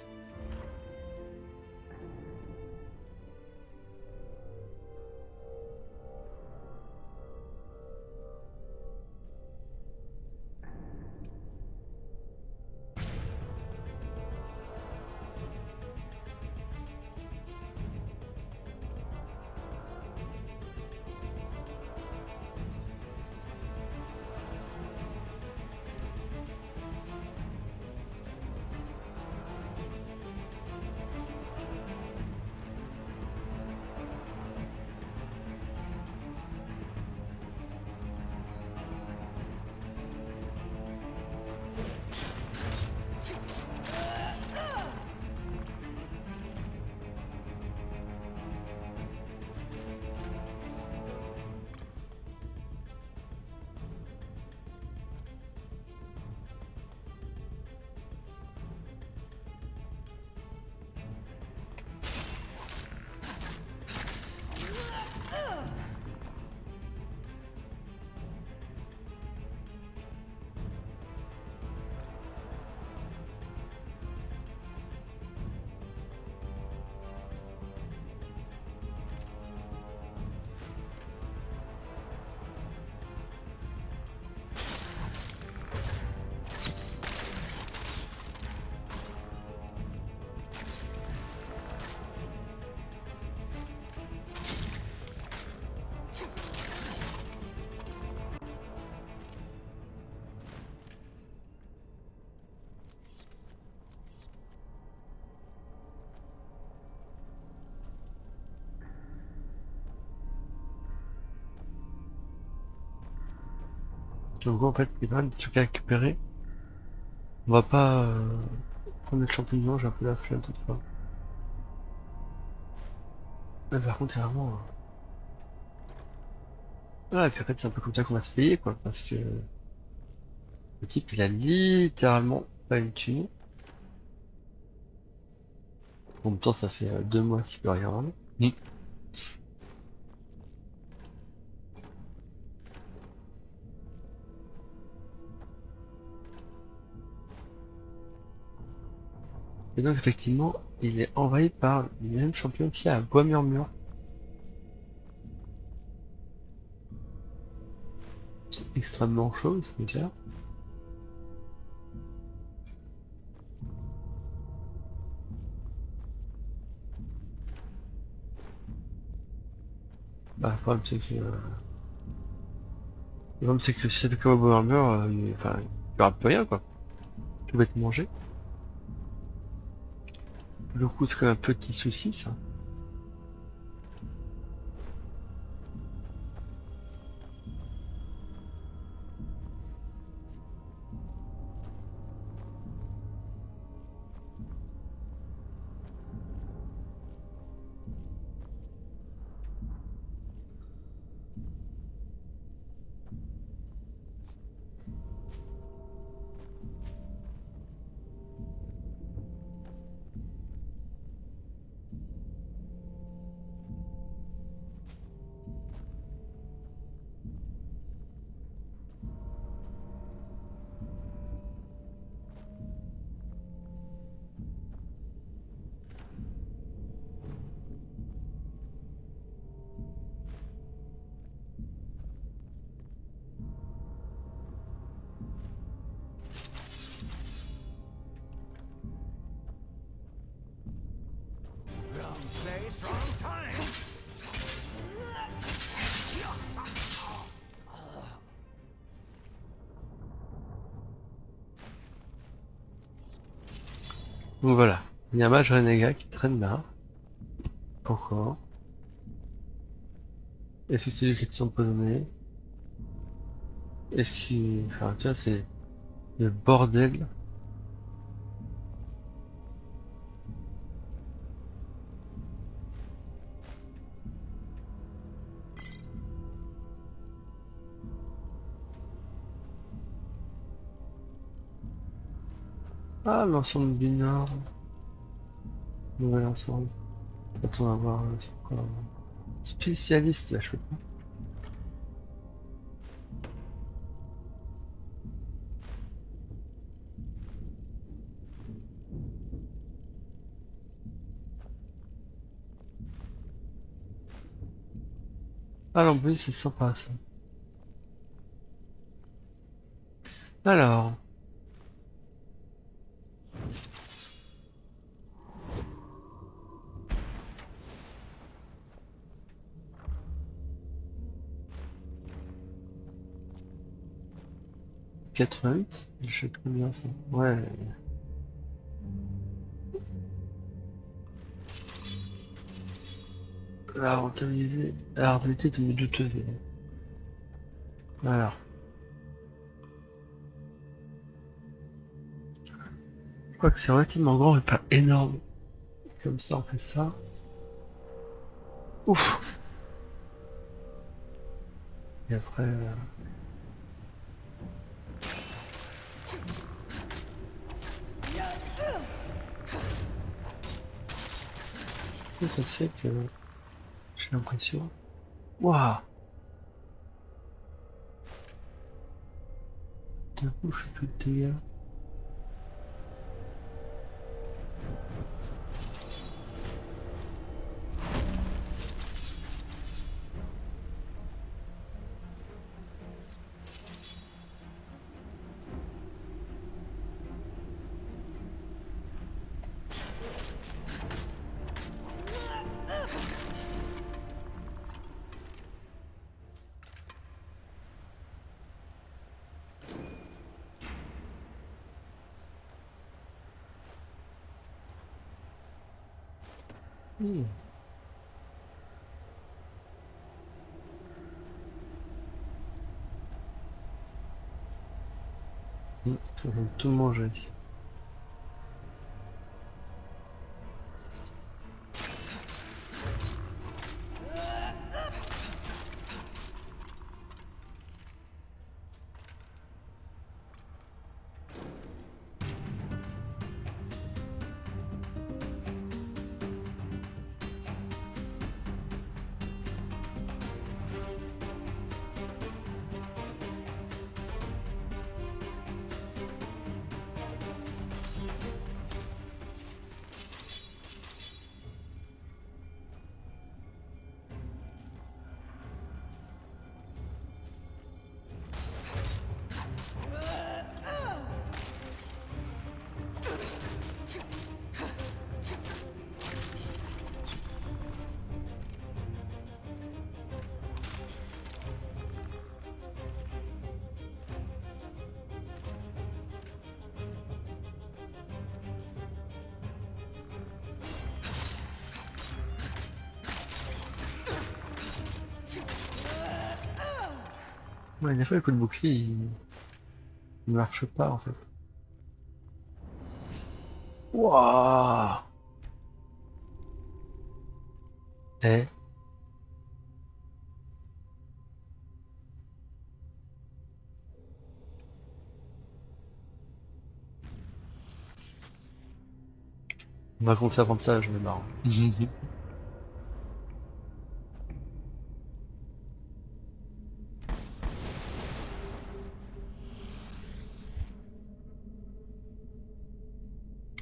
Donc en fait, il y a pas mal de trucs à récupérer. On va pas prendre les champignons, j'ai un peu la flemme cette fois. Mais par contre, il y a vraiment... Voilà, et puis en fait, c'est un peu comme ça qu'on va se payer, quoi, parce que le type, il a littéralement pas une thune. En même temps, ça fait 2 mois qu'il peut rien vendre. Et donc, effectivement, il est envahi par les mêmes champions qu'il y a à Bois Murmure. C'est extrêmement chaud, il faut dire. Bah, le problème, c'est que... le problème, c'est que si ça fait comme à Bois Murmure, enfin, il y aura plus rien, quoi. Tout va être mangé. Le coup, c'est quand même un petit souci, ça. Donc voilà, il y a un mage renégat qui traîne là. Pourquoi? Est-ce que c'est lui qui est empoisonné? Est-ce qu'il... Enfin, tu vois, c'est le bordel. Ah, l'ensemble du Nord. Nouvel ensemble. Attends, on va voir, c'est quoi? Spécialiste, là, je peux pas. Ah, l'embrouille, c'est sympa, ça. Alors... ...88? J'achète combien, ça? Ouais... La rentabilité de mes 2 TV. Alors... Je crois que c'est relativement grand mais pas énorme. Comme ça, on fait ça. Ouf! Et après... Ça se fait que... J'ai l'impression... Waouh! D'un coup, je suis tout de dégâts. Ils vont tout manger. Ouais, des fois le coup de bouclier il marche pas en fait. Wouah. Eh. On va compter ça prendre ça, je me marre.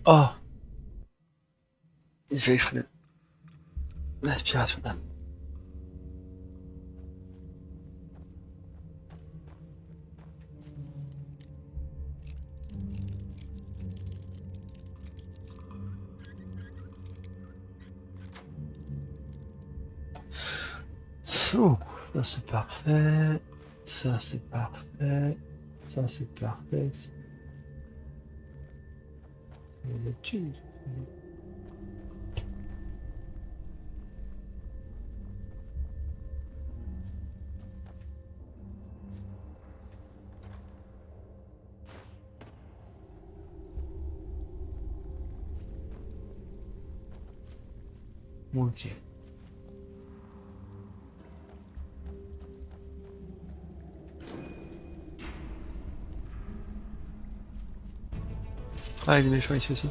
Oh. Il fait exprès. L'aspiration d'âme. Ouh, ça c'est parfait. Ça c'est parfait. Ça c'est parfait. Tu. Ok. Ah, il est méchant ici aussi.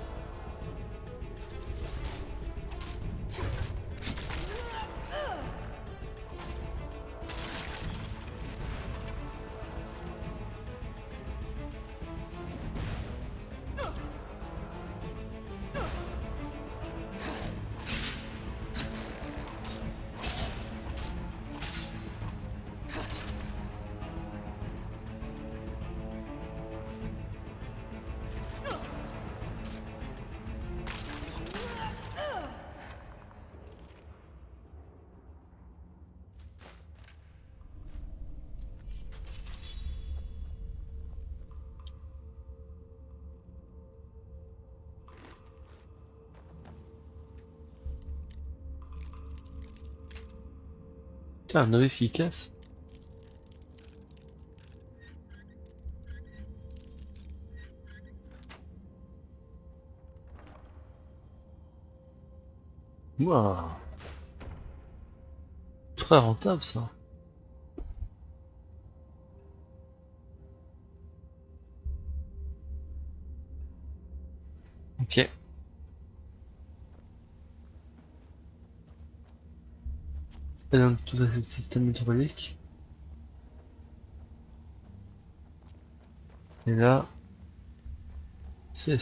Tiens, un œuf efficace. Waouh. Très rentable ça. Ok. Et donc tout le système hydraulique. Et là, c'est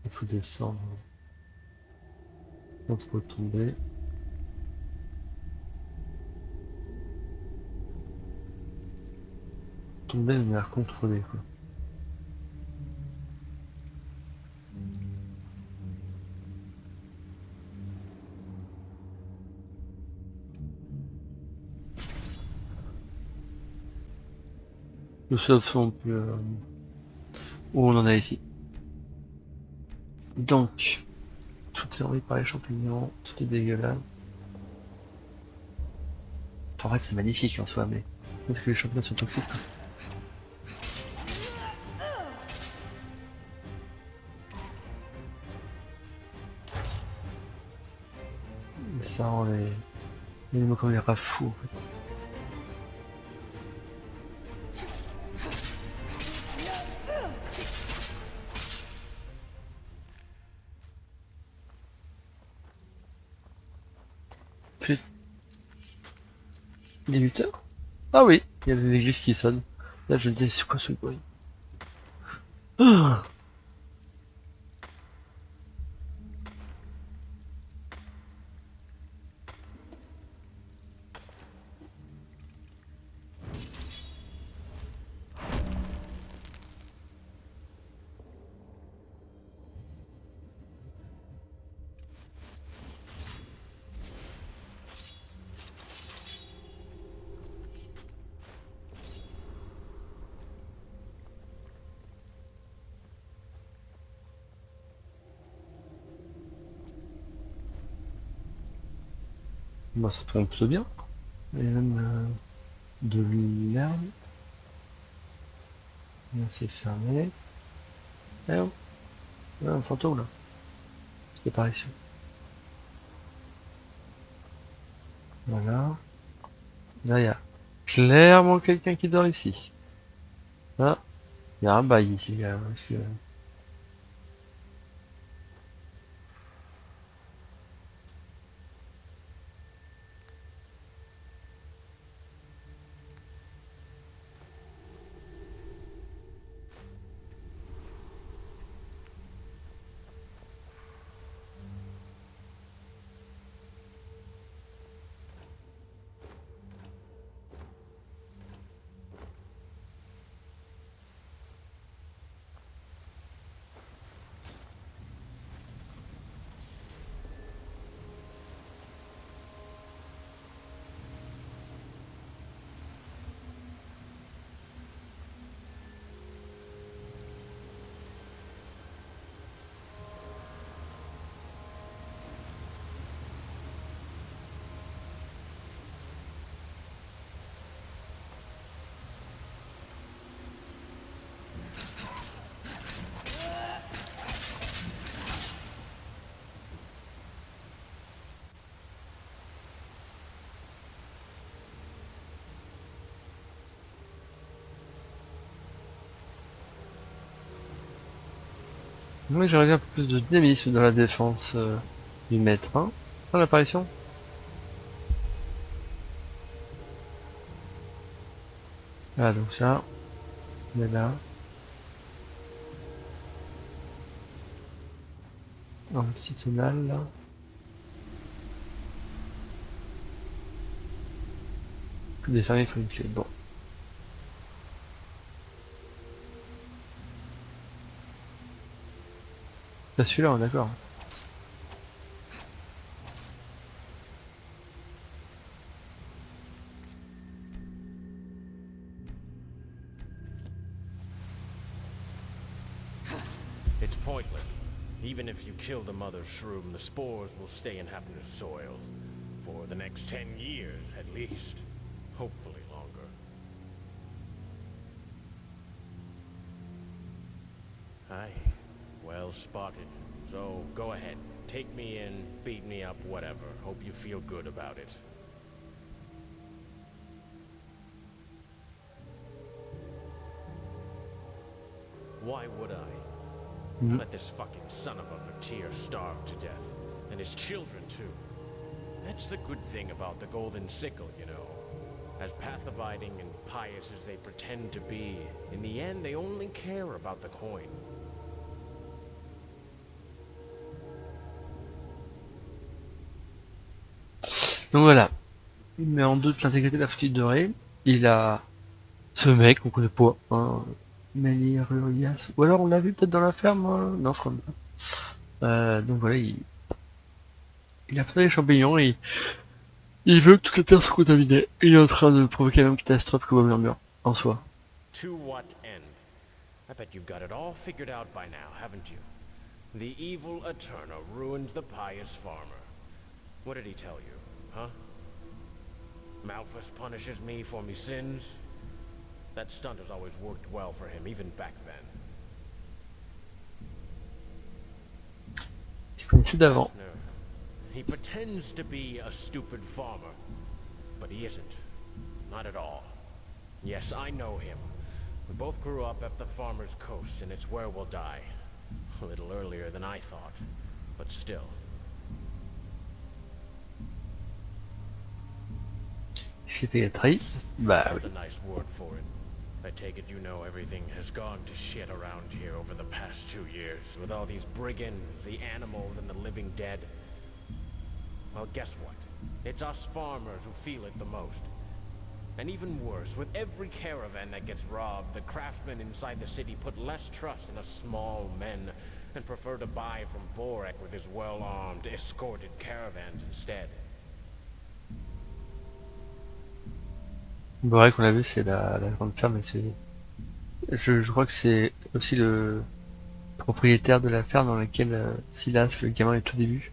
il faut descendre sans trop tomber. Tomber de manière contrôlée quoi. Nous sommes plus où on en est ici. Donc, tout est envahi par les champignons, tout est dégueulasse. Enfin, en fait, c'est magnifique en soi, mais est-ce que les champignons sont toxiques? Et ça rend les animaux comme les rats fous en fait. Il est 8 heures? Ah oui, il y a l'église qui sonne. Là je me disais c'est quoi ce bruit? Ah, bon, ça tombe plutôt bien. Il y a même de l'herbe. Là c'est fermé. Eh oh, il y a un fantôme là. C'était par ici. Voilà. Là il y a clairement quelqu'un qui dort ici. Ah, il y a un bail ici quand même. Parce que... Moi j'aurais bien un peu plus de dynamisme dans la défense du maître, hein. Dans l'apparition. Voilà, donc ça, on est là. Un petit tonal là. Pour défermer, il faut une clé. Bon. Là, celui-là, on est d'accord. It's pointless. Even if you kill the mother shroom, the spores will stay in Hafner's soil. For the next 10 years, at least. Hopefully longer. Aye. Well spotted. So, go ahead. Take me in, beat me up, whatever. Hope you feel good about it. Why would I? Let this fucking son of a Vatir starve to death. And his children, too. That's the good thing about the Golden Sickle, you know. As path-abiding and pious as they pretend to be, in the end they only care about the coin. Donc voilà. Il met en doute l'intégrité de la Faucille Dorée. Il a ce mec, on connaît pas, hein. Melirurias. Ou alors on l'a vu peut-être dans la ferme, hein. Non, je crois pas. Donc voilà, il a pris les champignons et il veut que toute la terre soit contaminée. Il est en train de provoquer la même catastrophe que murmure en soi. To what end? I bet you've got it all figured out by now, haven't you? The evil Eterna ruined the pious farmer. What did he tell you, huh? Malphus punishes me for me sins? That stunt has always worked well for him, even back then. Tu connaissais d'avant. He pretends to be a stupid farmer, but he isn't. Not at all. Yes, I know him. We both grew up at the farmer's coast, and it's where we'll die. A little earlier than I thought, but still. Il s'est fait trahi. Bah That's oui. a nice word for it. I take it you know everything has gone to shit around here over the past 2 years, with all these brigands, the animals, and the living dead. Well, guess what? It's us farmers who feel it the most. And even worse, with every caravan that gets robbed, the craftsmen inside the city put less trust in us small men and prefer to buy from Borek with his well-armed, escorted caravans instead. Borek, on l'a vu, c'est la grande ferme, mais c'est. Je crois que c'est aussi le propriétaire de la ferme dans laquelle Silas, le gamin, est au début.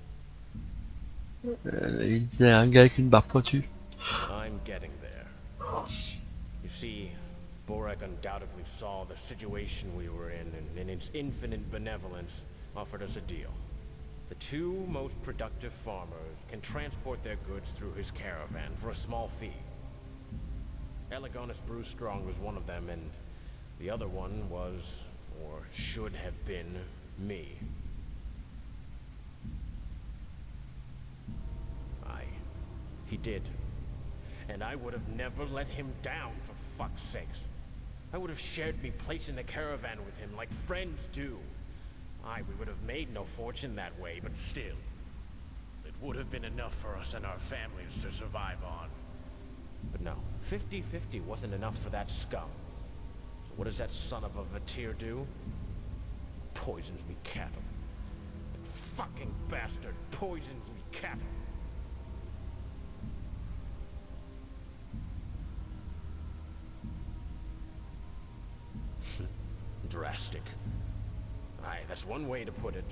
Il disait un gars avec une barbe pointue. I'm getting there. You see, Borek undoubtedly saw the situation we were in, and in its infinite benevolence, offered us a deal. The 2 most productive farmers can transport their goods through his caravan for a small fee. Elegonus Brewstrong was one of them, and the other one was, or should have been, me. He did. And I would have never let him down, for fuck's sakes. I would have shared me place in the caravan with him like friends do. We would have made no fortune that way, but still. It would have been enough for us and our families to survive on. But no, 50-50 wasn't enough for that scum. So what does that son of a Vatir do? Poisons me cattle. That fucking bastard poisons me cattle. Drastic. Aye, that's one way to put it.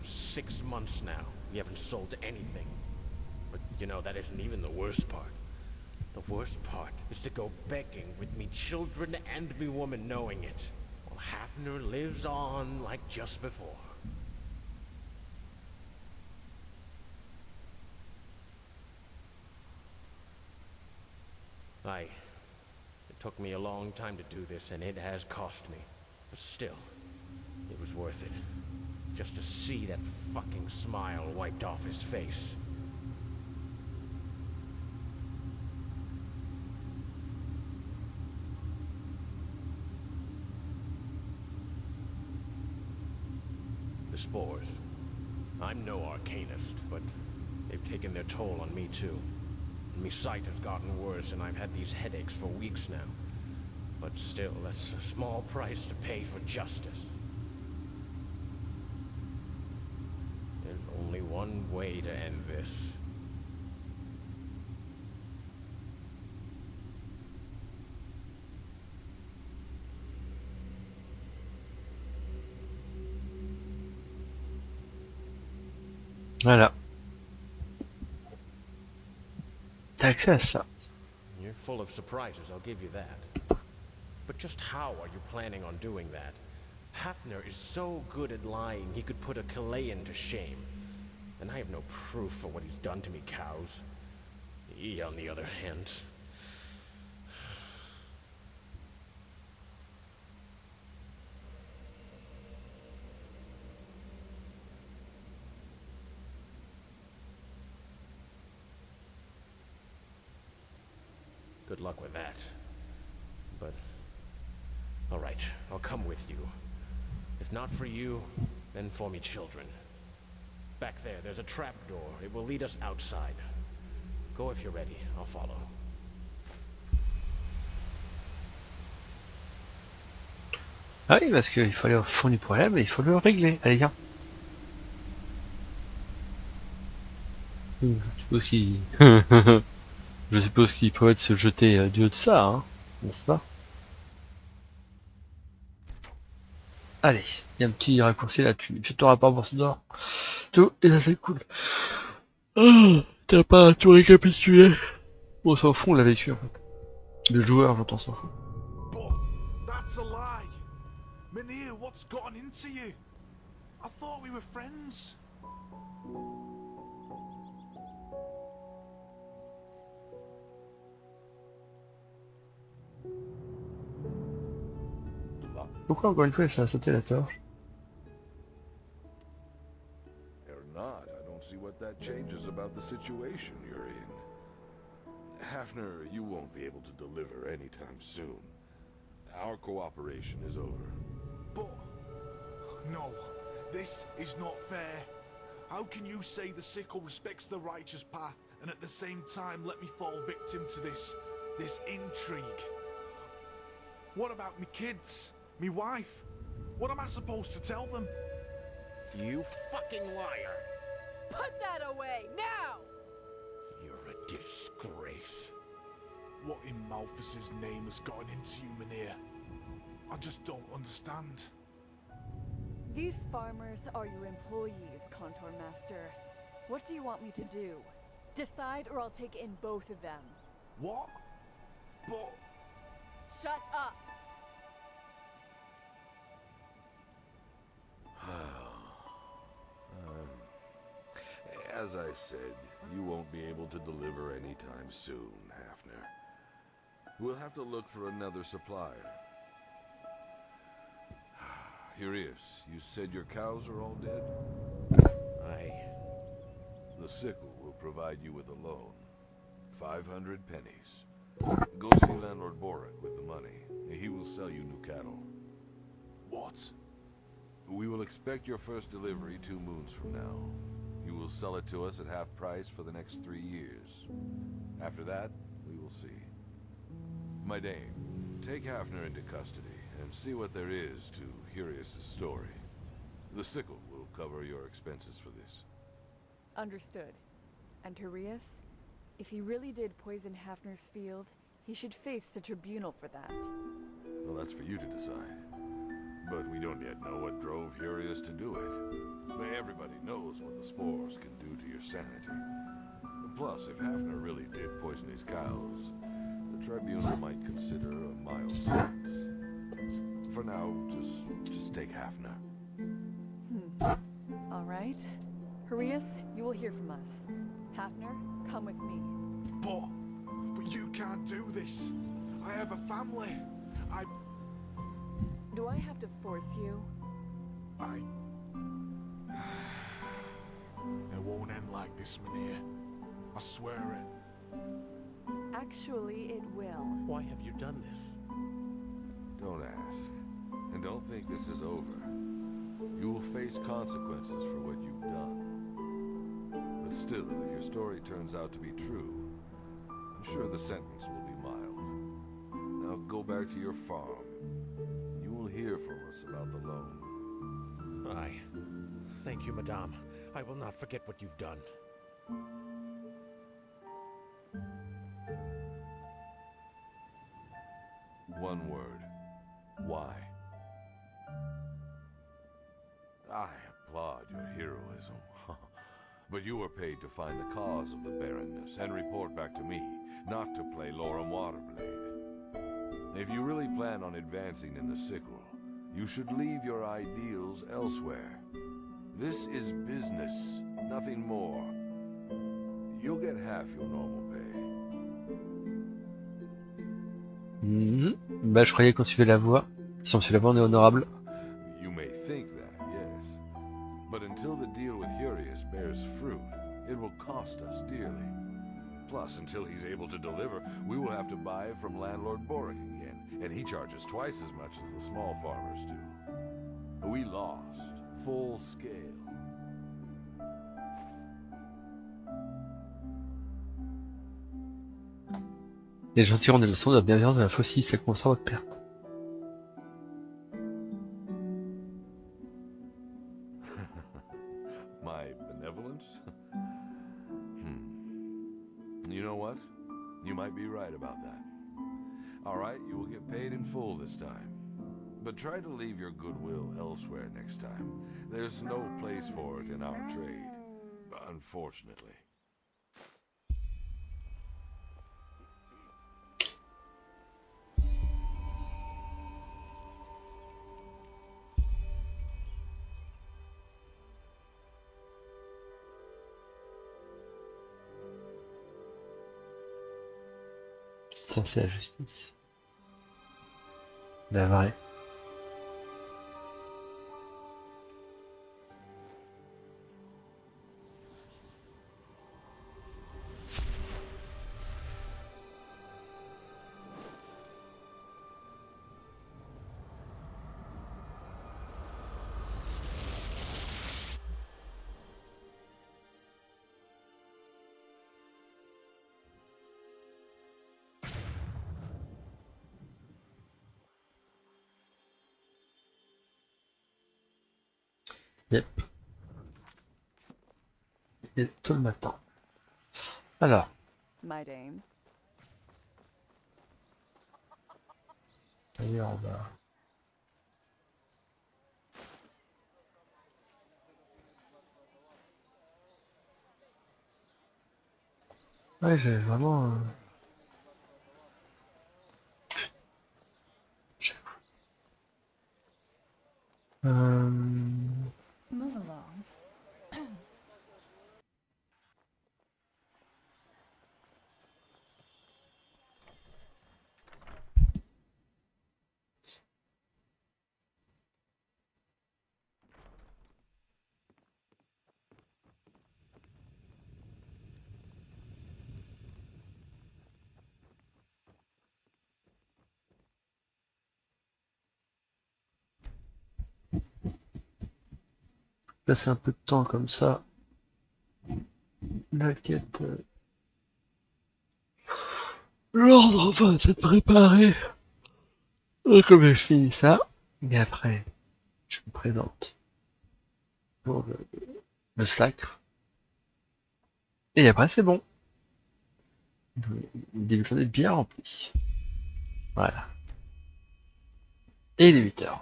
For 6 months now, we haven't sold anything. But you know, that isn't even the worst part. The worst part is to go begging with me children and me woman knowing it, while Hafner lives on like just before. Aye. It took me a long time to do this, and it has cost me. But still, it was worth it. Just to see that fucking smile wiped off his face. The spores. I'm no arcanist, but they've taken their toll on me too. My sight has gotten worse, and I've had these headaches for weeks now. But still, that's a small price to pay for justice. There's only one way to end this. Voilà. T'as accès à ça. You're full of surprises, I'll give you that. But just how are you planning on doing that? Hafner is so good at lying he could put a Chilean to shame. And I have no proof for what he's done to me cows. He, on the other hand... Good luck with that. But... Alright, I'll come with you. If not for you, then for me children. Back there, there's a trapdoor. It will lead us outside. Go if you're ready. I'll follow. Ah oui, parce qu'il faut aller au fond du problème et il faut le régler. Allez, viens. Je suppose qu'il... Je suppose qu'il pourrait se jeter du haut de ça, hein, n'est-ce pas? Allez, il y a un petit raccourci là, tu fais ton rapport bourse d'or, tout, et ça c'est cool. T'as pas tout récapitulé. Bon, on s'en fout, on l'a vécu en fait. Le joueur, j'entends, s'en fout. But that's a lie. Mynheer, what's gotten into you? I thought we were friends. Pourquoi encore une fois ça a sauté la torche? Or not, I don't see what that changes about the situation you're in. Hafner, you won't be able to deliver anytime soon. Our cooperation is over. But... no, this is not fair. How can you say the sickle respects the righteous path and at the same time let me fall victim to this intrigue? What about me kids? Me wife? What am I supposed to tell them? You fucking liar! Put that away, now! You're a disgrace. What in Malthus's name has gotten into you, Mynheer? I just don't understand. These farmers are your employees, Contour Master. What do you want me to do? Decide or I'll take in both of them. What? But... Shut up! As I said, you won't be able to deliver anytime soon, Hafner. We'll have to look for another supplier. Hurius, you said your cows are all dead? Aye. The sickle will provide you with a loan. 500 pennies. Go see Landlord Boric with the money. He will sell you new cattle. What? We will expect your first delivery 2 moons from now. You will sell it to us at half price for the next 3 years. After that, we will see. My dame, take Hafner into custody and see what there is to Hurius' story. The sickle will cover your expenses for this. Understood. And Turius? If he really did poison Hafner's field, he should face the tribunal for that. Well, that's for you to decide. But we don't yet know what drove Hurius to do it. But everybody knows what the spores can do to your sanity. Plus, if Hafner really did poison his cows, the tribunal might consider a mild sentence. For now, just take Hafner. All right. Hurius, you will hear from us. Hafner, come with me. But you can't do this. I have a family. Do I have to force you? It won't end like this, Mynheer. I swear it. Actually, it will. Why have you done this? Don't ask. And don't think this is over. You will face consequences for what you've done. But still, if your story turns out to be true, I'm sure the sentence will be mild. Now go back to your farm. You will hear from us about the loan. Aye. Thank you, Madame. I will not forget what you've done. One word. Why? I applaud your heroism. But you were paid to find the cause of the barrenness and report back to me, not to play Lorem Waterblade. If you really plan on advancing in the sickle, you should leave your ideals elsewhere. This is business, nothing more. You'll get half your normal pay. Bah, je croyais qu'on suivait la voie. Si on suit la voie, on est honorable. You may think that, yes. But until the deal with Hurius bears fruit, it will cost us dearly. Plus, until he's able to deliver, we will have to buy from Landlord Boric again, and he charges twice as much as the small farmers do. We lost, full scale. Les gens tirant des leçons de la bienveillance de la Faucille, ça commencera votre perte. My benevolence? You know what? You might be right about that. All right, you will get paid in full this time. But try to leave your goodwill elsewhere next time. There's no place for it in our trade, unfortunately. Ça, c'est la justice. La vraie. Yep. Il est tôt le matin. Alors. My dame. D'ailleurs, on va. Ouais, j'ai vraiment. Move along. Passer un peu de temps comme ça. La quête. L'ordre va se préparer. Comme je finis ça. Et après, je me présente pour le sacre. Et après, c'est bon. Début de journée bien rempli. Voilà. Et il est 8h.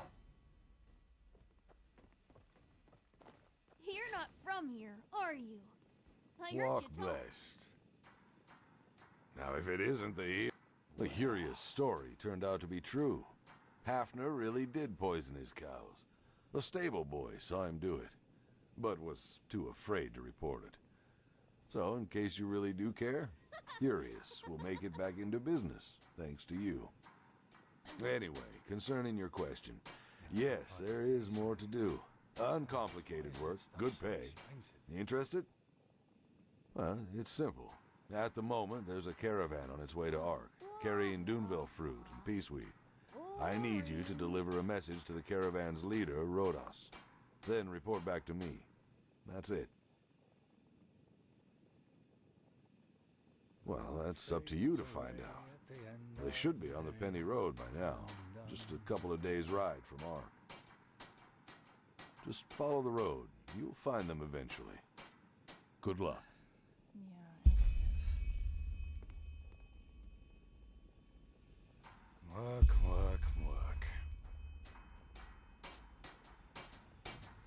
You're not from here, are you? I heard Walk you talk. blessed. Now, if it isn't the curious story turned out to be true. Hafner really did poison his cows. The stable boy saw him do it, but was too afraid to report it. So, in case you really do care, Curious will make it back into business, thanks to you. Anyway, concerning your question, yes, there is more to do. Uncomplicated work, good pay. Interested? Well, it's simple. At the moment, there's a caravan on its way to Ark, carrying Duneville fruit and peaceweed. I need you to deliver a message to the caravan's leader, Rhodos. Then report back to me. That's it. Well, that's up to you to find out. They should be on the Penny Road by now. Just a couple of days' ride from Ark. Just follow the road. You'll find them eventually. Good luck. Look.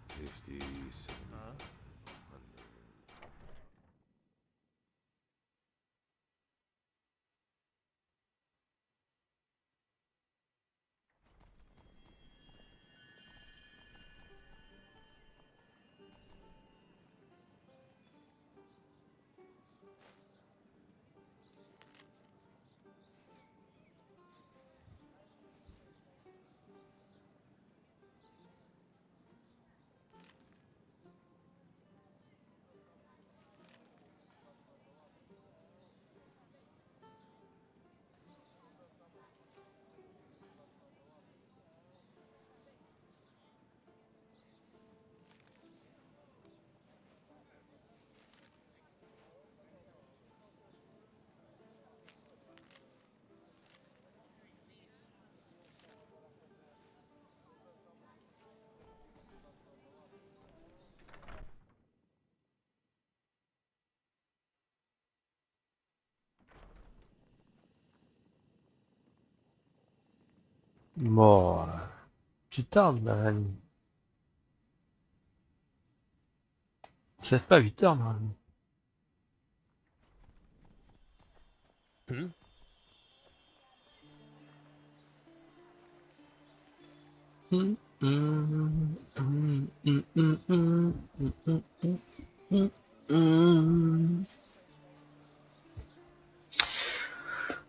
50, 70, 100. Bon. Tu tardes, ma amie. Ça fait pas 8 heures, ma amie.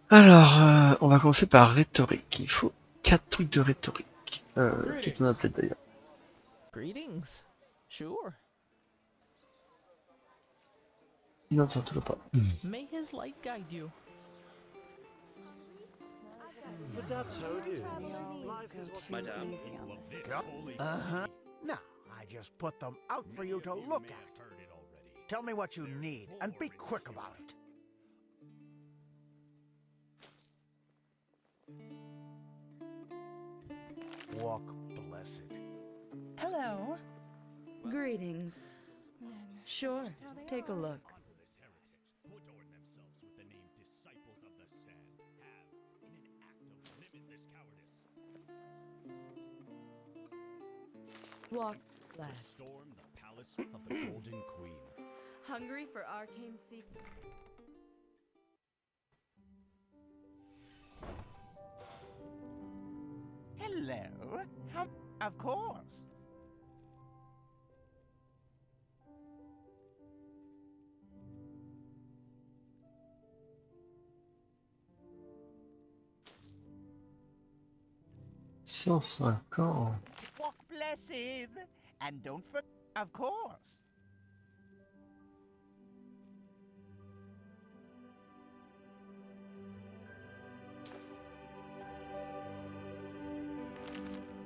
Alors, on va commencer par rhétorique. Il faut 4 trucs de rhétorique. Tu t'en as peut-être d'ailleurs. Greetings. Sure. Non, ça te pas. May his light guide you. But that's how it is. Life is what Madame. Uh-huh. No, I just put them out for you to look at. Tell me what you need, and be quick about it. Walk blessed. Hello. Greetings. Sure, take a look. Walk blessed. Storm the palace of the Golden Queen. Hungry for arcane secrets? Hello? Of course. $150. Walk blessed. And don't forget, of course.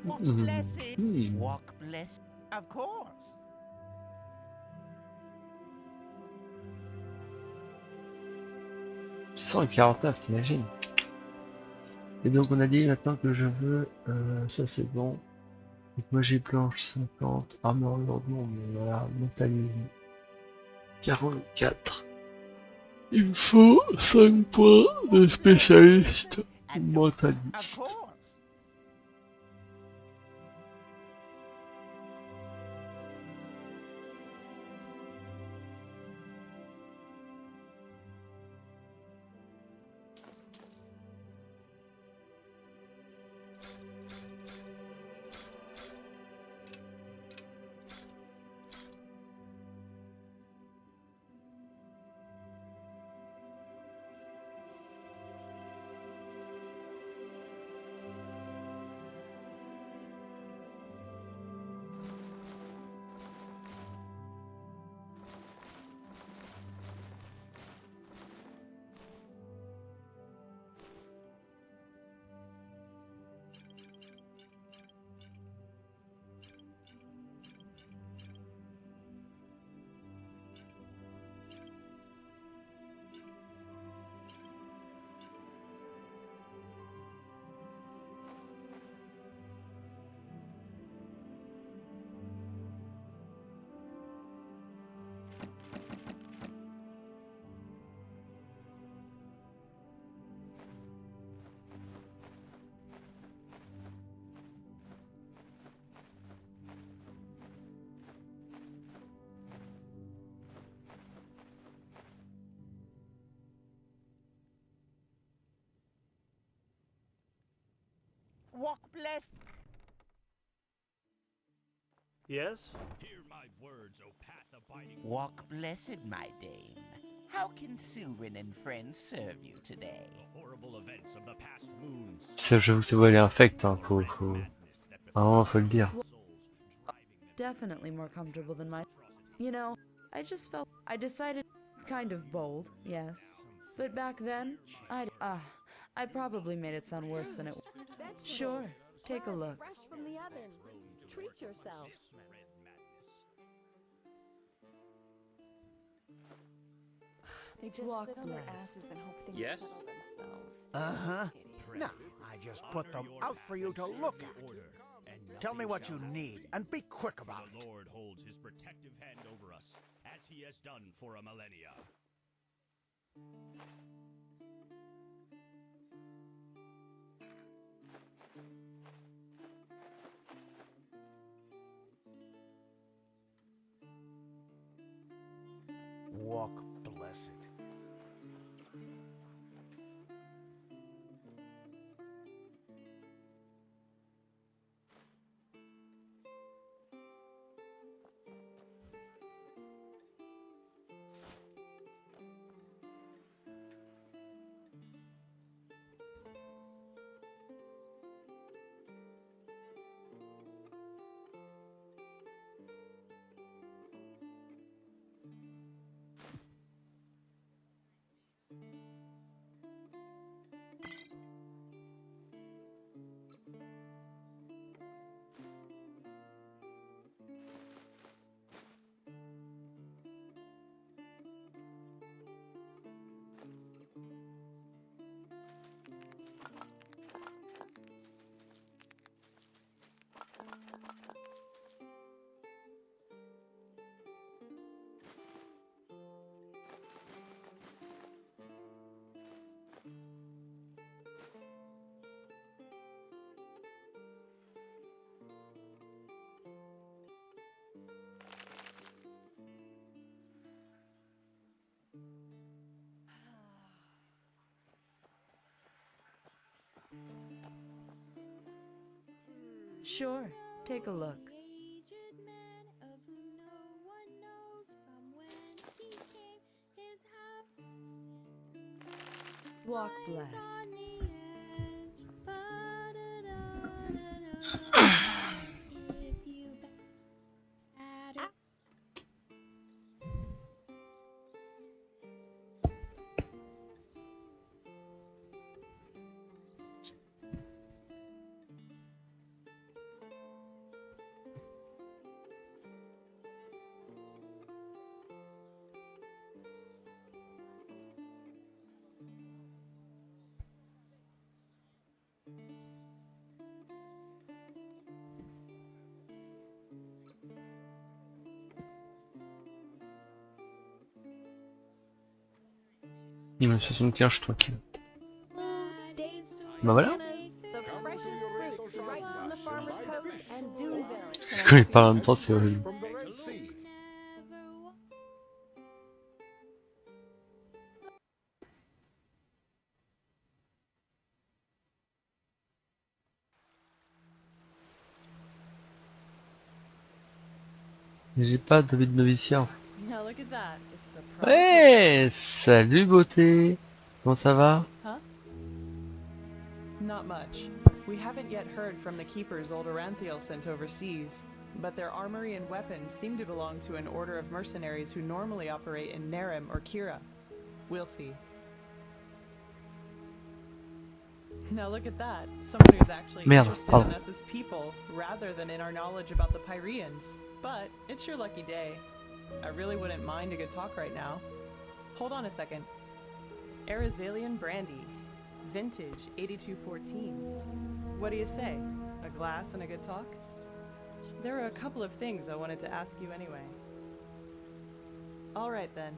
Walk blessed. Walk blessed. Of course. $149, t'imagines? Et donc on a dit maintenant que je veux, ça c'est bon. Donc moi j'ai planche 50, armure lourde, non mais voilà, mentalisme 44. Il me faut 5 points de spécialiste mentaliste. Walk blessed. Yes? Hear my words, O path abiding. Walk blessed, my dame. How can Sylvan and friends serve you today? The horrible events of the past moons. Ça, j'avoue que ça va les infect, hein, faut le dire. Definitely more comfortable than my. You know, I decided kind of bold, yes. But back then, I probably made it sound worse than it was. Sure, take a look. Fresh from the oven. Treat yourself. They just sit on their asses and hope things settle themselves. Uh-huh. No, I just put them out for you to look at. Tell me what you need, and be quick about it. The Lord holds his protective hand over us, as he has done for a millennia. blessed. Sure, take a look. Walk blessed. Il me 75, je suis tranquille. Bah voilà. Quand il parle en même temps, c'est horrible. J'ai pas David Noviciat. Now look at that. It's the Ouais, salut beauté. Comment ça va? Huh? Not much. We haven't yet heard from the keepers old Aranthiel sent overseas, but their armory and weapons seem to belong to an order of mercenaries who normally operate in Nerem or Kira. We'll see. Now look at that. Someone who's actually interested in us as people, rather than in our knowledge about the Pyreans. But it's your lucky day. I really wouldn't mind a good talk right now. Hold on a second. Arizalian brandy. Vintage 8214. What do you say? A glass and a good talk? There are a couple of things I wanted to ask you anyway. All right then.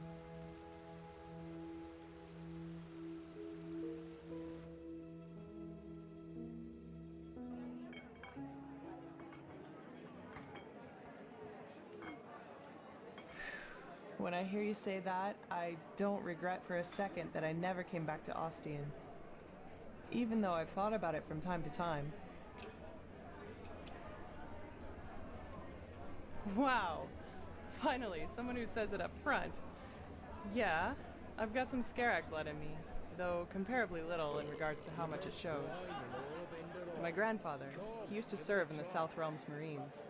When I hear you say that, I don't regret for a second that I never came back to Ostian. Even though I've thought about it from time to time. Wow! Finally, someone who says it up front. Yeah, I've got some Scarag blood in me, though comparably little in regards to how much it shows. My grandfather, he used to serve in the South Realms Marines.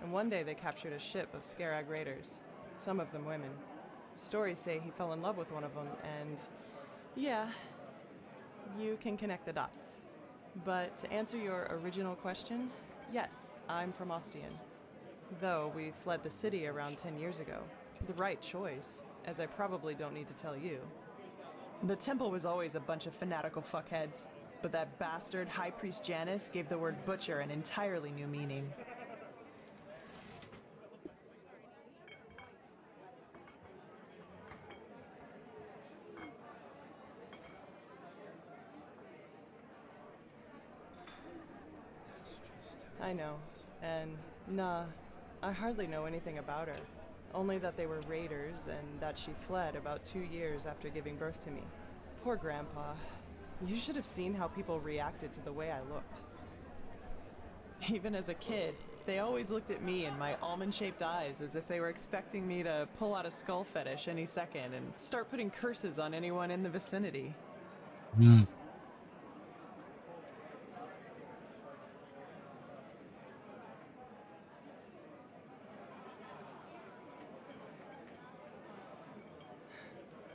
And one day they captured a ship of Scarag raiders. Some of them women. Stories say he fell in love with one of them, and yeah, you can connect the dots. But to answer your original question, yes, I'm from Ostian. Though we fled the city around 10 years ago. The right choice, as I probably don't need to tell you. The temple was always a bunch of fanatical fuckheads, but that bastard High Priest Janus gave the word butcher an entirely new meaning. I know, and nah, I hardly know anything about her. only that they were raiders and that she fled about 2 years after giving birth to me. Poor Grandpa. You should have seen how people reacted to the way I looked. Even as a kid, they always looked at me and my almond-shaped eyes as if they were expecting me to pull out a skull fetish any second and start putting curses on anyone in the vicinity. Hmm.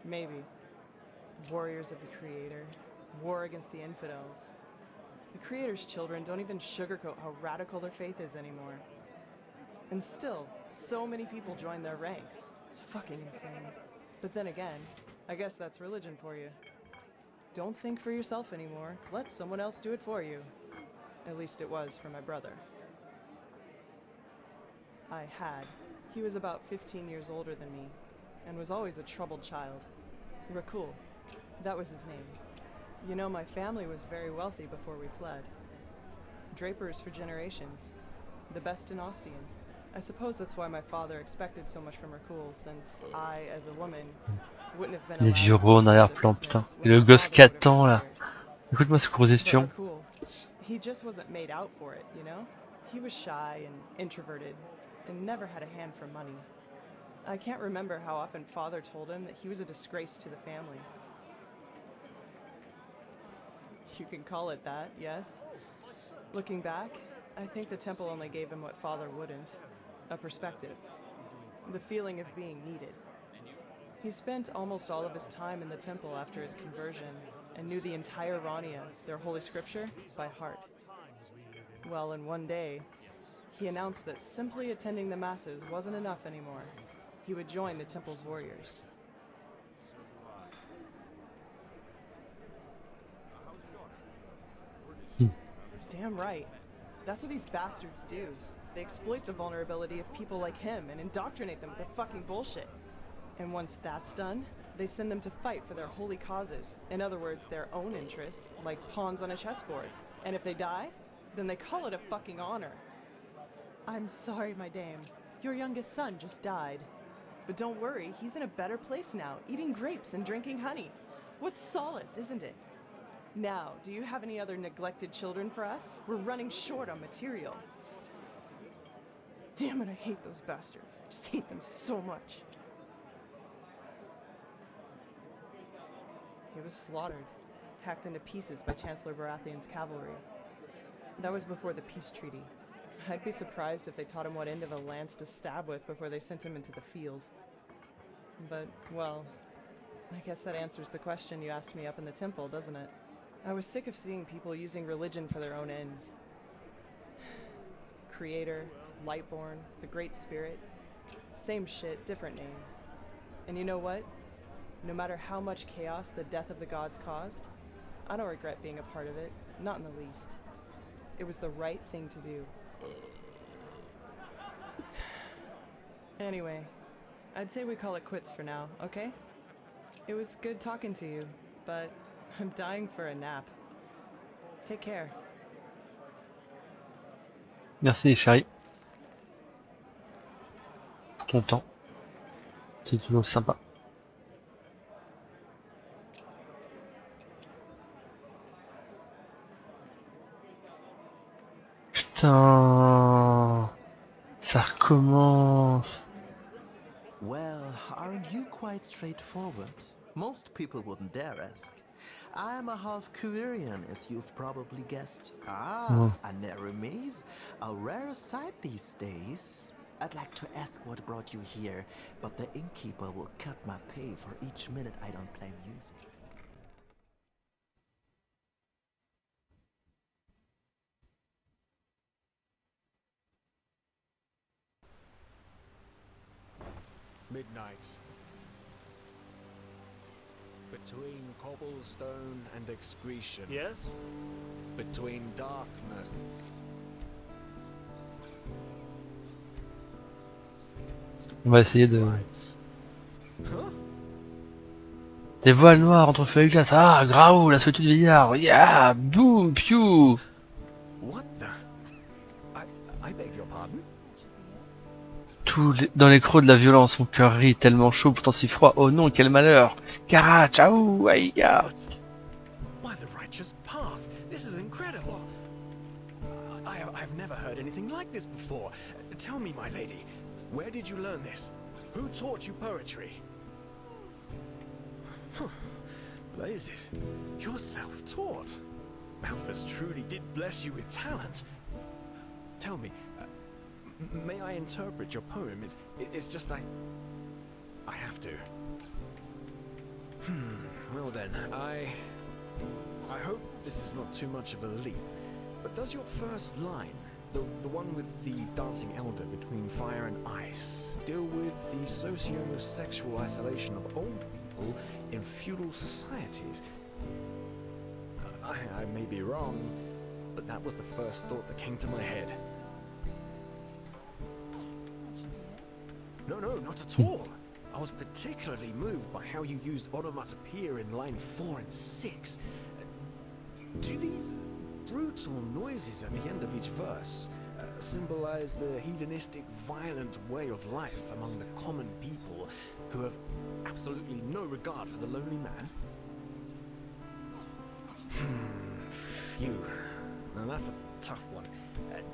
Maybe. Warriors of the Creator. War against the infidels. The Creator's children don't even sugarcoat how radical their faith is anymore. And still, so many people join their ranks. It's fucking insane. But then again, I guess that's religion for you. Don't think for yourself anymore. Let someone else do it for you. At least it was for my brother. I had. He was about 15 years older than me, and was always a troubled child. Rakul. That was his name. You know, my family was very wealthy before we fled. Drapers for generations. The best in Ostian. I suppose that's why my father expected so much from Rakul, since I, as a woman, wouldn't have been Les allowed vieux to rois en take over the arrière-plan, putain. business Et when le my gosse father qui would have attend là. retired. Écoute-moi ce gros But espion. Rakul, he just wasn't made out for it, you know? He was shy and introverted, and never had a hand for money. I can't remember how often Father told him that he was a disgrace to the family. You can call it that, yes. Looking back, I think the temple only gave him what Father wouldn't. A perspective. The feeling of being needed. He spent almost all of his time in the temple after his conversion, and knew the entire Rania, their holy scripture, by heart. Well, in one day, he announced that simply attending the masses wasn't enough anymore. He would join the temple's warriors. Damn right. That's what these bastards do. They exploit the vulnerability of people like him and indoctrinate them with their fucking bullshit. And once that's done, they send them to fight for their holy causes. In other words, their own interests, like pawns on a chessboard. And if they die, then they call it a fucking honor. I'm sorry, my dame. Your youngest son just died. But don't worry, he's in a better place now, eating grapes and drinking honey. What solace, isn't it? Now, do you have any other neglected children for us? We're running short on material. Damn it, I hate those bastards. I just hate them so much. He was slaughtered, hacked into pieces by Chancellor Baratheon's cavalry. That was before the peace treaty. I'd be surprised if they taught him what end of a lance to stab with before they sent him into the field. But, well, I guess that answers the question you asked me up in the temple, doesn't it? I was sick of seeing people using religion for their own ends. Creator, Lightborn, the Great Spirit. Same shit, different name. And you know what? No matter how much chaos the death of the gods caused, I don't regret being a part of it, not in the least. It was the right thing to do. Anyway, I'd say we call it quits for now, okay? It was good talking to you, but I'm dying for a nap. Take care. Merci chérie. Pour ton temps. C'est toujours sympa. Putain. Ça recommence. Well, aren't you quite straightforward? Most people wouldn't dare ask. I'm a half Quirian, as you've probably guessed. A Neremes, a rare sight these days. I'd like to ask what brought you here, but the innkeeper will cut my pay for each minute I don't play music. Midnight. Between cobblestone and excretion. Yes? Between darkness. On va essayer de... Huh? Des voiles noirs entre feu et glace. Ah, Graou, la solitude vieillard. Yeah, boum, piou. What the? I beg your pardon? dans les crocs de la violence, mon cœur rit, tellement chaud, pourtant si froid. Oh non, quel malheur! Kara, ciao, aïe! By the righteous path, this is incredible. I've never heard anything like this before. Tell me, my lady, where did you learn this? Who taught you poetry? Blazes, you're self-taught. Malthus truly did bless you with talent. Tell me, may I interpret your poem? It's just I have to. Well then, I hope this is not too much of a leap. But does your first line, the one with the dancing elder between fire and ice, deal with the socio-sexual isolation of old people in feudal societies? I may be wrong, but that was the first thought that came to my head. No, not at all. I was particularly moved by how you used onomatopoeia in line 4 and 6. Do these brutal noises at the end of each verse symbolize the hedonistic, violent way of life among the common people who have absolutely no regard for the lonely man? Phew. Now that's a tough one.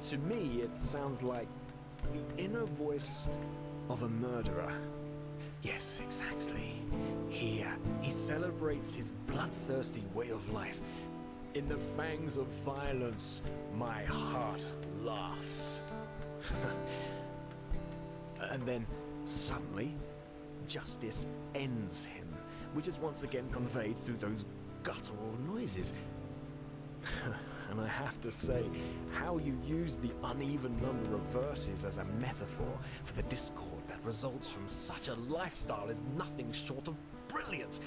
To me, it sounds like the inner voice of a murderer. Yes, exactly. He celebrates his bloodthirsty way of life. In the fangs of violence, my heart laughs. And then, suddenly, justice ends him, which is once again conveyed through those guttural noises. And I have to say, how you use the uneven number of verses as a metaphor for the discord that results from such a lifestyle is nothing short of brilliant.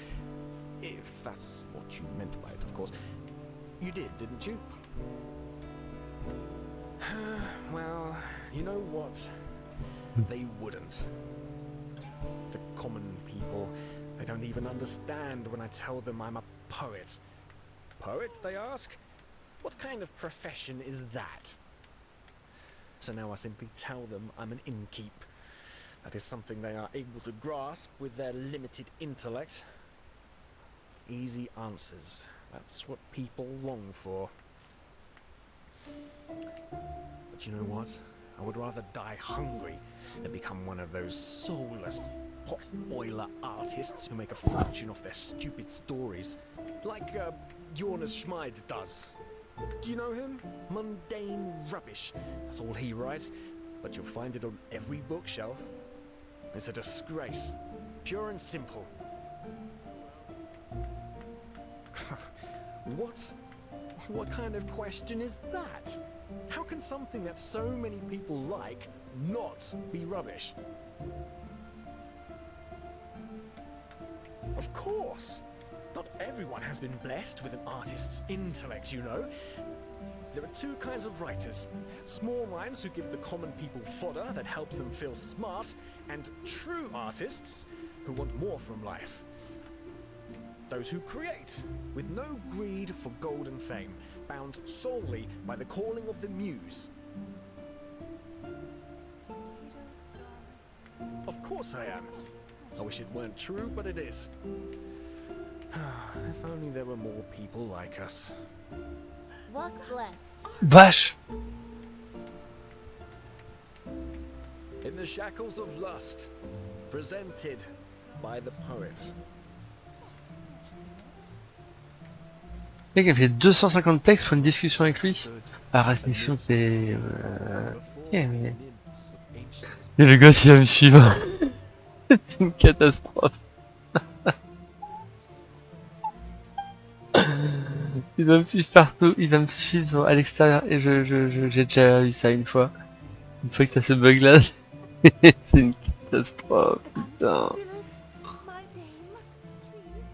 If that's what you meant by it, of course. You did, didn't you? Well, you know what? They wouldn't. The common people, they don't even understand when I tell them I'm a poet. Poet, they ask? What kind of profession is that? So now I simply tell them I'm an innkeep. That is something they are able to grasp with their limited intellect. Easy answers. That's what people long for. But you know what? I would rather die hungry than become one of those soulless pot boiler artists who make a fortune off their stupid stories. Like Jonas Schmid does. Do you know him? Mundane rubbish. That's all he writes. But you'll find it on every bookshelf. It's a disgrace. Pure and simple. What kind of question is that? How can something that so many people like not be rubbish? Of course! Not everyone has been blessed with an artist's intellect, you know. There are two kinds of writers. Small minds who give the common people fodder that helps them feel smart, and true artists who want more from life. Those who create, with no greed for gold and fame, bound solely by the calling of the muse. Of course I am. I wish it weren't true, but it is. If only there were more people like us. Was blessed. Vache! In the shackles of lust, presented by the poets. Le mec a fait 250 plex pour une discussion avec lui. Ah, restriction, c'est... mais... Et le gosse il va me suivre. C'est une catastrophe. Il va me suivre partout, il va me suivre à l'extérieur et j'ai déjà eu ça une fois. Une fois que t'as ce bug là, c'est une catastrophe, putain.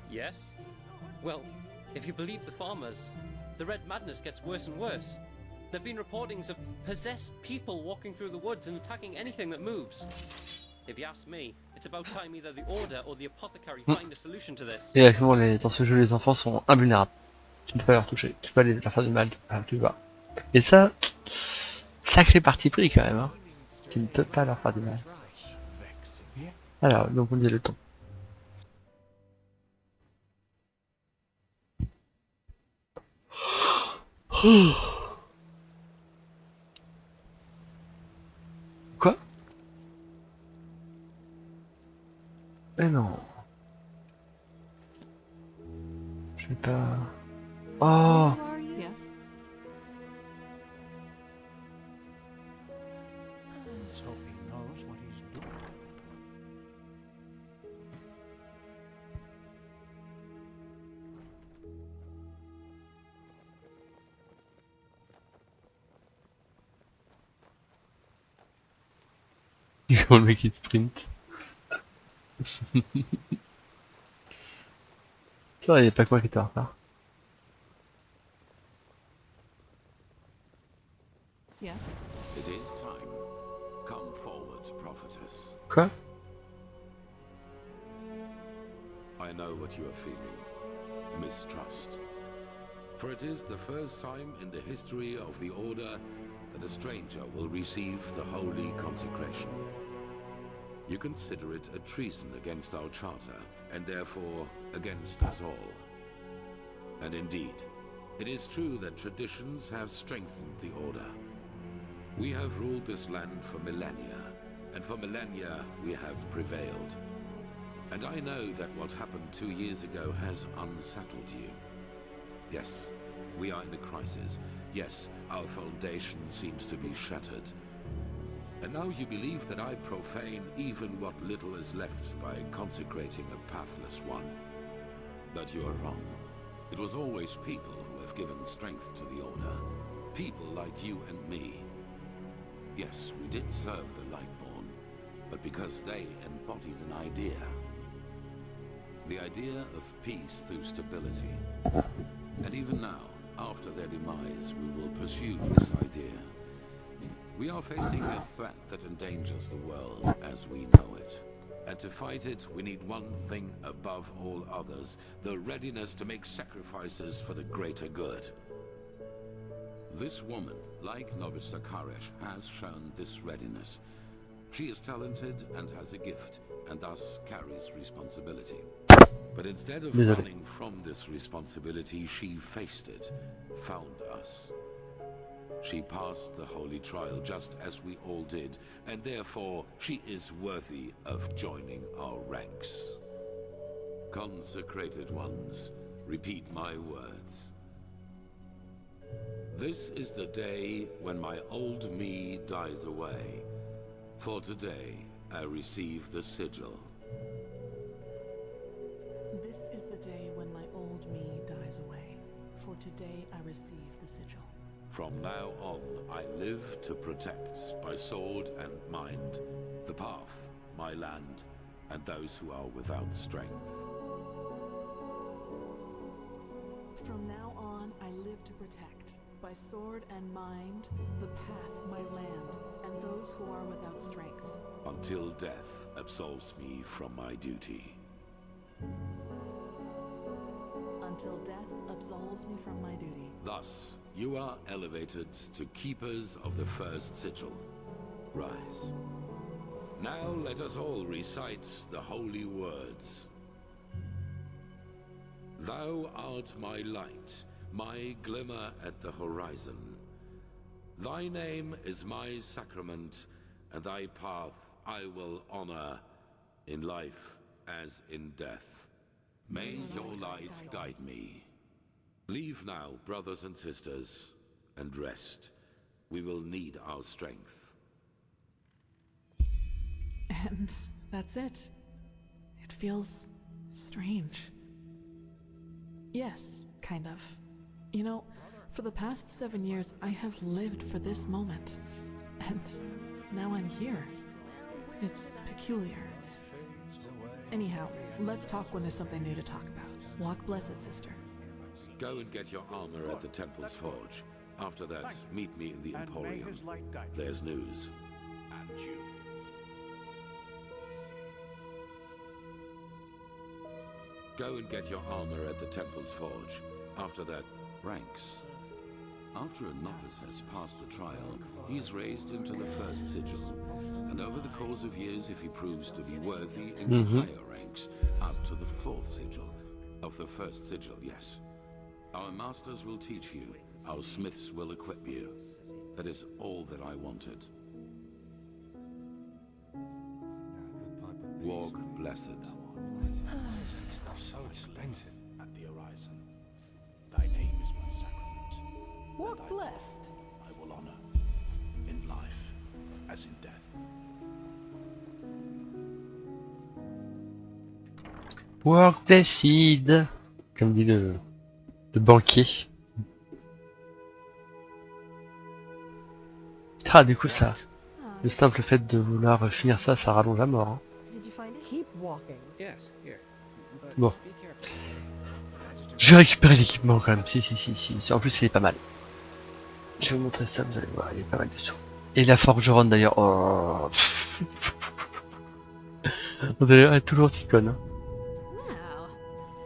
Yes? Well, if you believe the farmers, the red madness gets worse and worse. There've been reportings of possessed people walking through the woods and attacking anything that moves. If you ask me, it's about time either the Order or the Apothecary find a solution to this. Et actuellement, dans ce jeu, les enfants sont invulnérables. Tu ne peux pas leur toucher, tu peux pas leur faire du mal, tu vas. Et ça, sacré parti pris quand même, hein. Tu ne peux pas leur faire du mal. Alors, donc on dit le temps. Quoi? Eh non. Je sais pas... Oh! Yes. Let's hope he knows what he's doing. Quand le mec il sprint. Ça, il n'y a pas que moi qui était en retard. Yes. It is time. Come forward, prophetess. Quoi? I know what you are feeling. Mistrust. For it is the first time in the history of the Order that a stranger will receive the holy consecration. You consider it a treason against our charter, and therefore against us all. And indeed, it is true that traditions have strengthened the Order. We have ruled this land for millennia, and for millennia we have prevailed. And I know that what happened 2 years ago has unsettled you. Yes, we are in a crisis. Yes, our foundation seems to be shattered. And now you believe that I profane even what little is left by consecrating a pathless one. But you are wrong. It was always people who have given strength to the Order. People like you and me. Yes, we did serve the Lightborn, but because they embodied an idea. The idea of peace through stability. And even now, after their demise, we will pursue this idea. We are facing a threat that endangers the world as we know it. And to fight it, we need one thing above all others, the readiness to make sacrifices for the greater good. This woman, like Novice Sakaresh, has shown this readiness. She is talented and has a gift, and thus carries responsibility. But instead of running from this responsibility, she faced it, found us. She passed the holy trial just as we all did, and therefore she is worthy of joining our ranks. Consecrated ones, repeat my words. This is the day when my old me dies away. For today, I receive the sigil. This is the day when my old me dies away. For today, I receive the sigil. From now on, I live to protect, by sword and mind, the path, my land, and those who are without strength. From now on, I live to protect, by sword and mind, the path, my land, and those who are without strength. Until death absolves me from my duty. Until death absolves me from my duty. Thus, you are elevated to keepers of the first sigil. Rise. Now let us all recite the holy words. Thou art my light, my glimmer at the horizon. Thy name is my sacrament, and thy path I will honor, in life as in death. May your light guide me. Leave now, brothers and sisters, and rest. We will need our strength. And that's it. It feels strange. Yes, kind of. You know, for the past 7 years, I have lived for this moment. And now I'm here. It's peculiar. Anyhow, let's talk when there's something new to talk about. Walk blessed, sister. Go and get your armor at the Temple's Forge. After that, meet me in the Emporium. There's news. And you. Go and get your armor at the Temple's Forge. After that, ranks. After a novice has passed the trial, he is raised into the first sigil, and over the course of years, if he proves to be worthy, into higher ranks, up to the fourth sigil. Of the first sigil, yes. Our masters will teach you, our smiths will equip you. That is all that I wanted. Walk blessed. Stuff's so expensive at the horizon. Thy name is my sacrament. Walk blessed. I will honor in life as in death. Work blessed, comme dit le banquier. Ah, du coup, ça, le simple fait de vouloir finir ça, ça rallonge la mort. Hein. Bon. Je vais récupérer l'équipement quand même. Si. En plus, il est pas mal. Je vais vous montrer ça, vous allez voir, il est pas mal du tout. Et la forgeronne d'ailleurs. Oh. On doit être toujours ticone. Hein.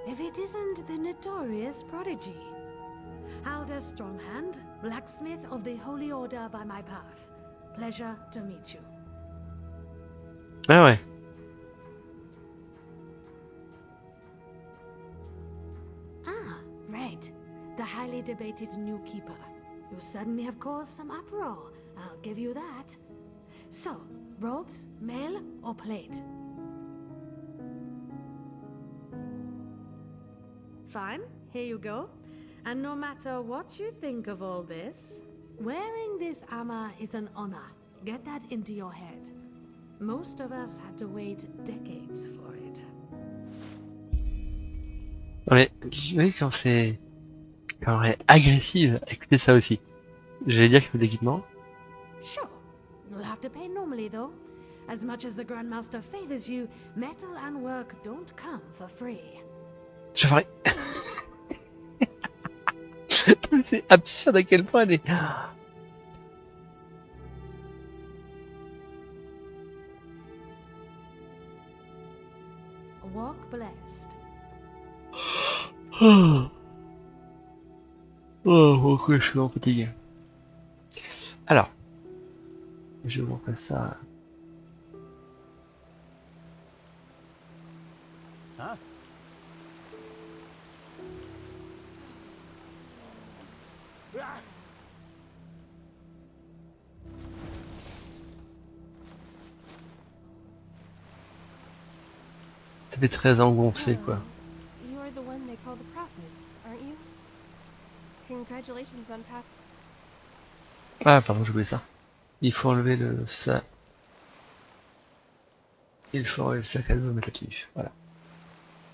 If it isn't the notorious prodigy. Halder Stronghand, blacksmith of the Holy Order by my path. Pleasure to meet you. Ah ouais. Ah, right. The highly debated new keeper. You suddenly have caused some uproar. I'll give you that. So, robes, mail, or plate? Fine, here you go. And no matter what you think of all this, wearing this armor is an honor. Get that into your head. Most of us had to wait decades for it. Ouais, oui, quand c'est agressive, écoutez ça aussi. J'allais dire qu'il faut de l'équipement. Sure, you'll have to pay normally though. As much as the Grandmaster favors you, metal and work don't come for free. Je ferai. C'est absurde à quel point elle est. Walk blessed. Ok, je suis en fatigué. Alors, je vais vous montrer ça. Huh? Ça fait très engoncé quoi. You are the one they call the prophet, aren't you? Congratulations on path. Ah pardon, j'ai oublié ça. Il faut enlever le ça. Il faut enlever le sac à dos et mettre là-dessus. Voilà.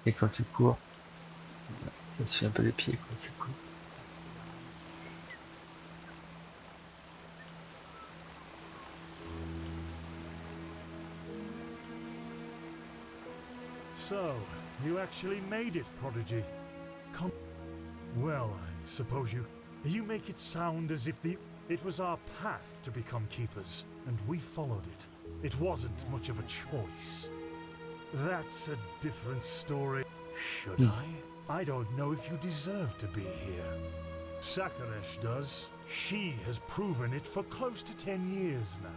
Et quand tu cours, ça se fait un peu les pieds quoi, c'est cool. So, you actually made it, Prodigy. Well, I suppose you make it sound as if it was our path to become keepers, and we followed it. It wasn't much of a choice. That's a different story. Should I? I don't know if you deserve to be here. Sakaresh does. She has proven it for close to 10 years now.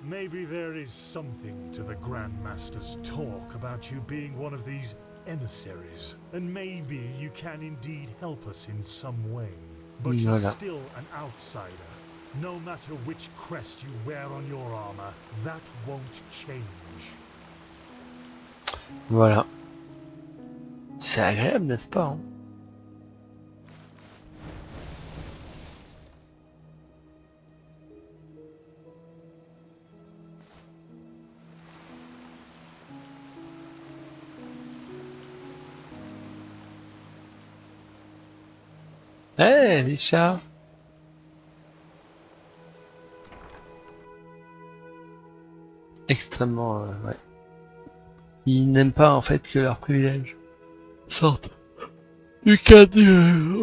Maybe there is something to the Grandmaster's talk about you being one of these emissaries, and maybe you can indeed help us in some way. But you're still an outsider. No matter which crest you wear on your armor, that won't change. Voilà. C'est agréable, n'est-ce pas hein? Hey, Richard. Extrêmement, ouais. Ils n'aiment pas en fait que leurs privilèges sortent du cadre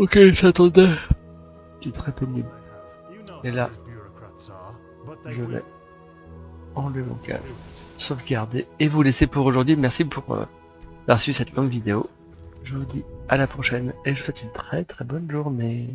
auquel ils s'attendaient. C'est très pénible. Et là, je vais enlever mon casque, sauvegarder et vous laisser pour aujourd'hui. Merci pour avoir suivi cette longue vidéo. Je vous dis à la prochaine et je vous souhaite une très très bonne journée.